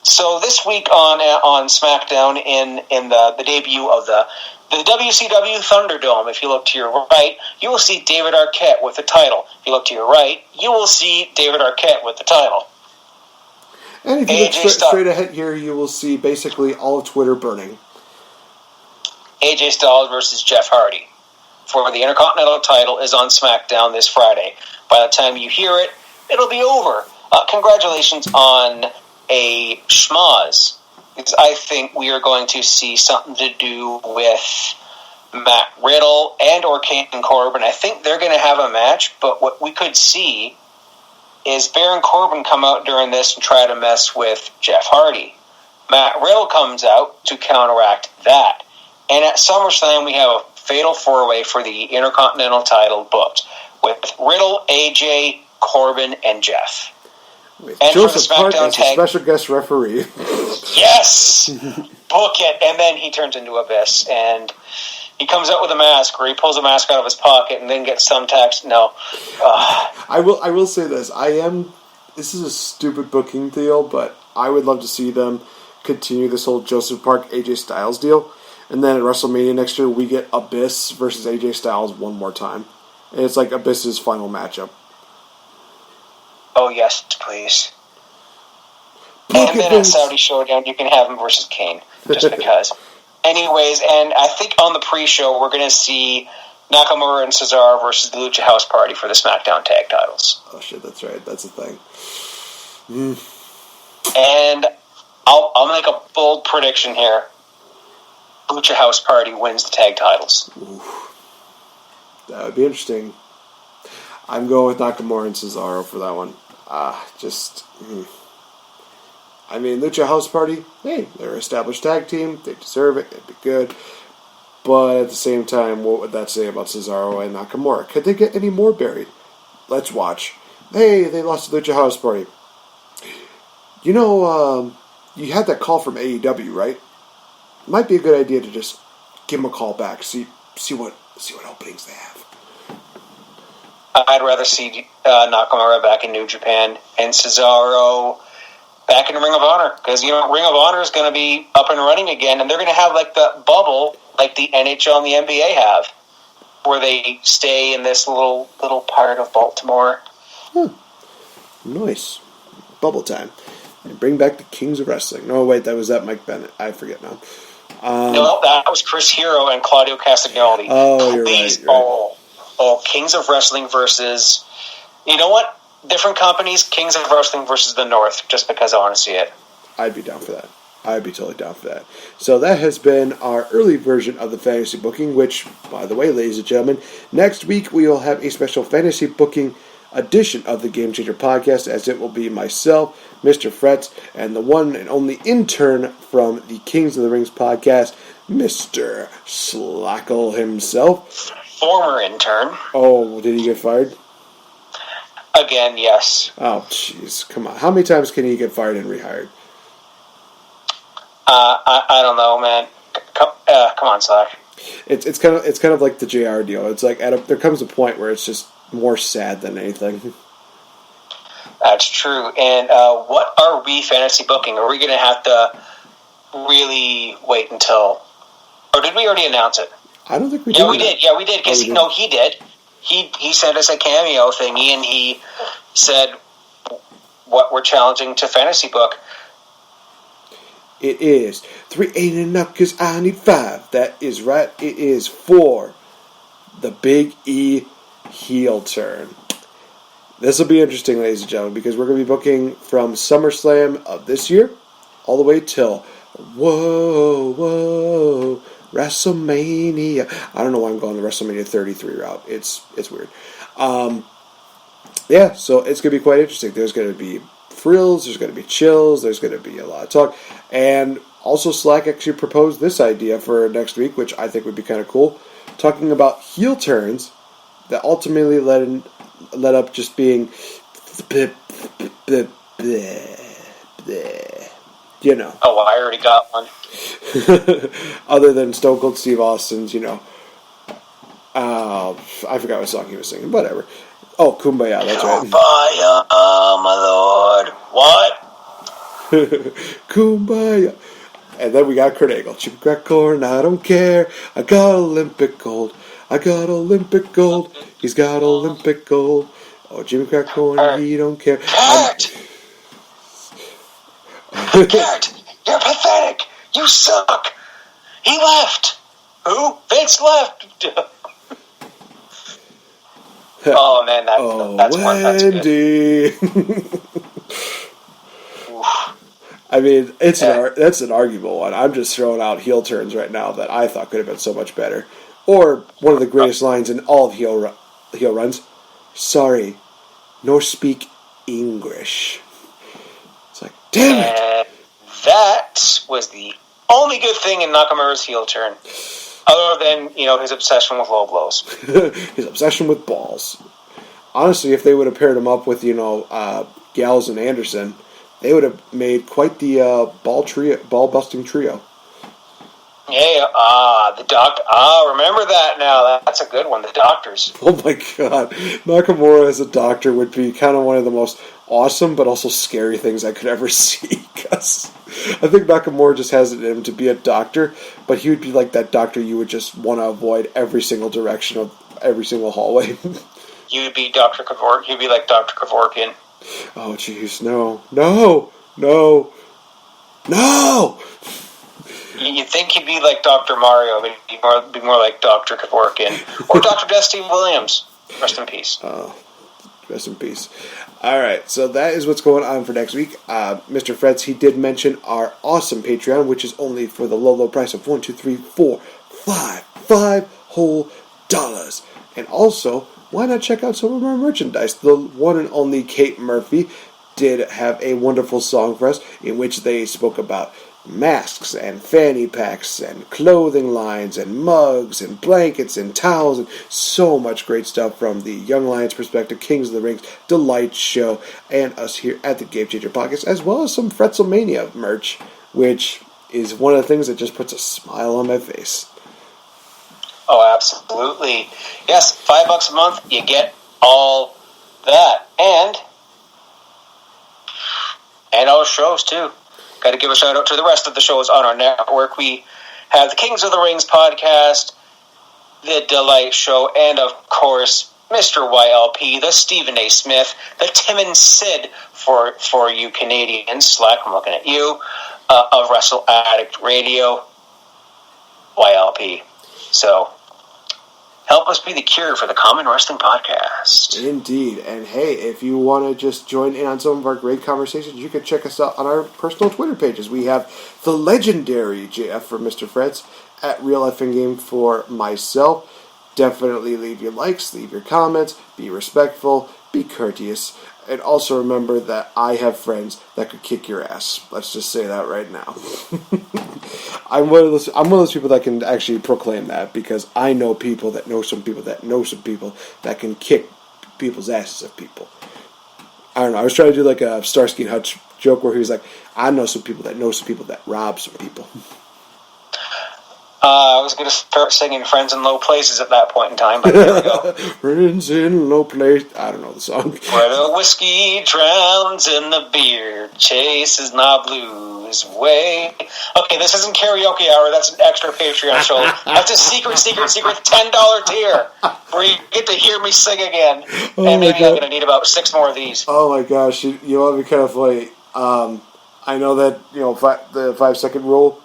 So this week on SmackDown, in the debut of the WCW Thunderdome, if you look to your right, you will see David Arquette with the title. If you look to your right, you will see David Arquette with the title. And if you look straight ahead here, you will see basically all of Twitter burning. AJ Styles versus Jeff Hardy for the Intercontinental title is on SmackDown this Friday. By the time you hear it, it'll be over. Congratulations on a schmoz, because I think we are going to see something to do with Matt Riddle and or King Corbin. I think they're going to have a match, but what we could see is Baron Corbin come out during this and try to mess with Jeff Hardy. Matt Riddle comes out to counteract that. And at SummerSlam, we have a fatal four-way for the Intercontinental title booked with Riddle, AJ, Corbin, and Jeff. With and Joseph Hart as a special guest referee. Yes! Book it! And then he turns into Abyss. And he comes out with a mask, or he pulls a mask out of his pocket and then gets thumbtacked. No. I will say this. This is a stupid booking deal, but I would love to see them continue this whole Joseph Park, AJ Styles deal. And then at WrestleMania next year, we get Abyss versus AJ Styles one more time. And it's like Abyss's final matchup. Oh, yes, please. And then at Saudi Showdown, you can have him versus Kane, just because. Anyways, and I think on the pre-show, we're going to see Nakamura and Cesaro versus the Lucha House Party for the SmackDown Tag Titles. Oh, shit, that's right. That's the thing. And I'll make a bold prediction here. Lucha House Party wins the tag titles. Ooh. That would be interesting. I'm going with Nakamura and Cesaro for that one. I mean, Lucha House Party, hey, they're an established tag team. They deserve it. It'd be good. But at the same time, what would that say about Cesaro and Nakamura? Could they get any more buried? Let's watch. Hey, they lost to Lucha House Party. You know, you had that call from AEW, right? Might be a good idea to just give them a call back. See what openings they have. I'd rather see Nakamura back in New Japan and Cesaro back in Ring of Honor, because Ring of Honor is going to be up and running again, and they're going to have like the bubble like the NHL and the NBA have, where they stay in this little part of Baltimore. Nice. Bubble time. And bring back the Kings of Wrestling. No, wait, was that Mike Bennett? I forget now. No, that was Chris Hero and Claudio Castagnoli. Oh, you're right. Oh, Kings of Wrestling versus... You know what? Different companies, Kings of Wrestling versus the North, just because I want to see it. I'd be down for that. I'd be totally down for that. So that has been our early version of the fantasy booking, which, by the way, ladies and gentlemen, next week we will have a special fantasy booking edition of the Game Changer podcast, as it will be myself, Mr. Fretz, and the one and only intern from the Kings of the Rings podcast, Mr. Slackle himself. Former intern. Oh, did he get fired? Again, yes. Oh, jeez, come on. How many times can he get fired and rehired? I don't know, man. Come on, Slack. It's kind of like the JR deal. It's like there comes a point where it's just more sad than anything. That's true. And what are we fantasy booking? Are we going to have to really wait until... Or did we already announce it? I don't think we did. Yeah, we did. Because he did. He sent us a cameo thingy, and he said what we're challenging to fantasy book. It is 3 ain't enough because I need 5. That is right. It is for the Big E heel turn. This will be interesting, ladies and gentlemen, because we're going to be booking from SummerSlam of this year all the way till WrestleMania. I don't know why I'm going the WrestleMania 33 route. It's weird. Yeah, so it's going to be quite interesting. There's going to be frills, there's going to be chills, there's going to be a lot of talk. And also Slack actually proposed this idea for next week, which I think would be kind of cool. Talking about heel turns that ultimately led up just being, you know. Oh, I already got one. Other than Stone Cold Steve Austin's, I forgot what song he was singing. Whatever. Oh, Kumbaya, that's right. Kumbaya, my lord. What? Kumbaya. And then we got Kurt Angle. Chicken crack corn, I don't care. I got Olympic gold. I got Olympic gold. He's got Olympic gold. Oh, Jimmy Crack corn, he don't care. Kurt! Kurt, you're pathetic. You suck. He left. Who? Vince left. Oh man, that's Wendy. Good. I mean, that's an arguable one. I'm just throwing out heel turns right now that I thought could have been so much better. Or one of the greatest lines in all of heel runs. Sorry, nor speak English. It's like, damn it. That was the only good thing in Nakamura's heel turn. Other than, his obsession with low blows. His obsession with balls. Honestly, if they would have paired him up with, Gallows and Anderson, they would have made quite the ball-busting trio. Yeah, the doctor. Remember that now. That's a good one, the doctors. Oh my god. Nakamura as a doctor would be kind of one of the most awesome but also scary things I could ever see. Because I think Nakamura just has it in him to be a doctor, but he would be like that doctor you would just want to avoid every single direction of every single hallway. You'd be Dr. Kevorkian. You'd be like Dr. Kevorkian. Oh, jeez, no. You'd think he'd be like Dr. Mario, but he'd be more like Dr. Kevorkian. Or Dr. Dusty Williams. Rest in peace. Rest in peace. Alright, so that is what's going on for next week. Mr. Fretz, he did mention our awesome Patreon, which is only for the low price of $1, $2, $3, $4, $5 whole dollars. And also, why not check out some of our merchandise? The one and only Kate Murphy did have a wonderful song for us in which they spoke about masks and fanny packs and clothing lines and mugs and blankets and towels and so much great stuff from the Young Lions Perspective, Kings of the Rings, Delight Show, and us here at the Game Changer Podcast, as well as some Fretzelmania merch, which is one of the things that just puts a smile on my face. Oh, absolutely. Yes, $5 a month, you get all that. And our shows, too. Got to give a shout out to the rest of the shows on our network. We have the Kings of the Rings podcast, the Delight Show, and of course, Mr. YLP, the Stephen A. Smith, the Tim and Sid for you Canadians. Slack, I'm looking at you. Of Wrestle Addict Radio, YLP. So, help us be the cure for the common wrestling podcast. Indeed. And hey, if you want to just join in on some of our great conversations, you can check us out on our personal Twitter pages. We have the legendary JF for Mr. Fretz, at RealFNGame for myself. Definitely leave your likes, leave your comments, be respectful, be courteous, and also remember that I have friends that could kick your ass. Let's just say that right now. I'm one of those people that can actually proclaim that, because I know people that know some people that know some people that can kick people's asses of people. I don't know. I was trying to do like a Starsky and Hutch joke where he was like, I know some people that rob some people. I was going to start singing Friends in Low Places at that point in time, but there we go. Friends in Low Place. I don't know the song. Where the whiskey drowns and the beer chases my blues away. Okay, this isn't karaoke hour. That's an extra Patreon show. That's a secret $10 tier where you get to hear me sing again. Oh, and maybe I'm going to need about 6 more of these. Oh my gosh, you want to be kind of funny. I know that, the 5-second rule,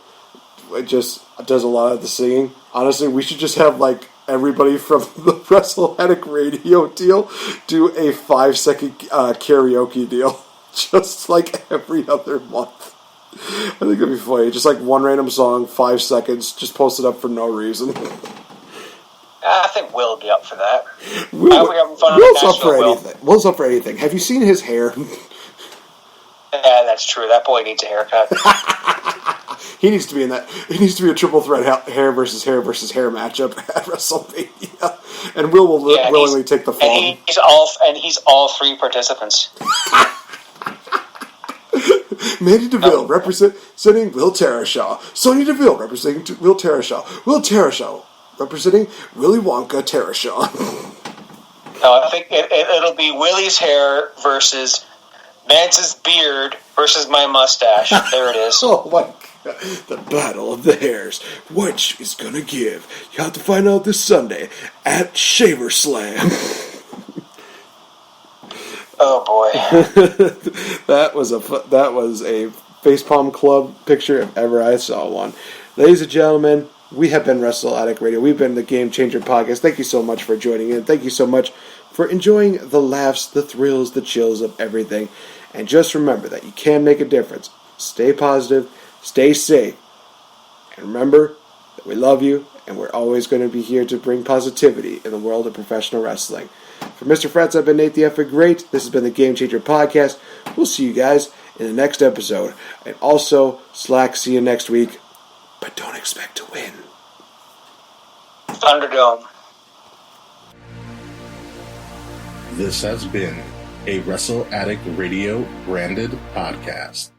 it just does a lot of the singing. Honestly, we should just have like everybody from the Wrestle Addict radio deal do a 5-second karaoke deal, just like every other month. I think it'd be funny. Just like one random song, 5 seconds, just post it up for no reason. I think Will'll be up for that. Will's up for anything. Will's up for anything. Have you seen his hair? Yeah, that's true. That boy needs a haircut. He needs to be in that. He needs to be a triple threat hair versus hair matchup at WrestleMania, and Will willingly take the fall. And he's all three participants. Mandy DeVille representing Will Tarashaw. Sonya Deville representing Will Tarashaw. Will Tarashaw representing Willy Wonka Tarashaw. No, I think it'll be Willie's hair versus Vance's beard versus my mustache. There it is. Oh my God. The battle of the hairs. Which is gonna give? You have to find out this Sunday at Summerslam. Oh boy. That was a facepalm club picture if ever I saw one. Ladies and gentlemen, we have been Wrestle Addict Radio. We've been the Game Changer Podcast. Thank you so much for joining in. Thank you so much for enjoying the laughs, the thrills, the chills of everything. And just remember that you can make a difference. Stay positive, stay safe, and remember that we love you, and we're always going to be here to bring positivity in the world of professional wrestling. For Mr. Fretz, I've been NateFNGreat. This has been the Game Changer Podcast. We'll see you guys in the next episode. And also, Slack, see you next week. But don't expect to win. Thunderdome. This has been a Wrestle Addict Radio branded podcast.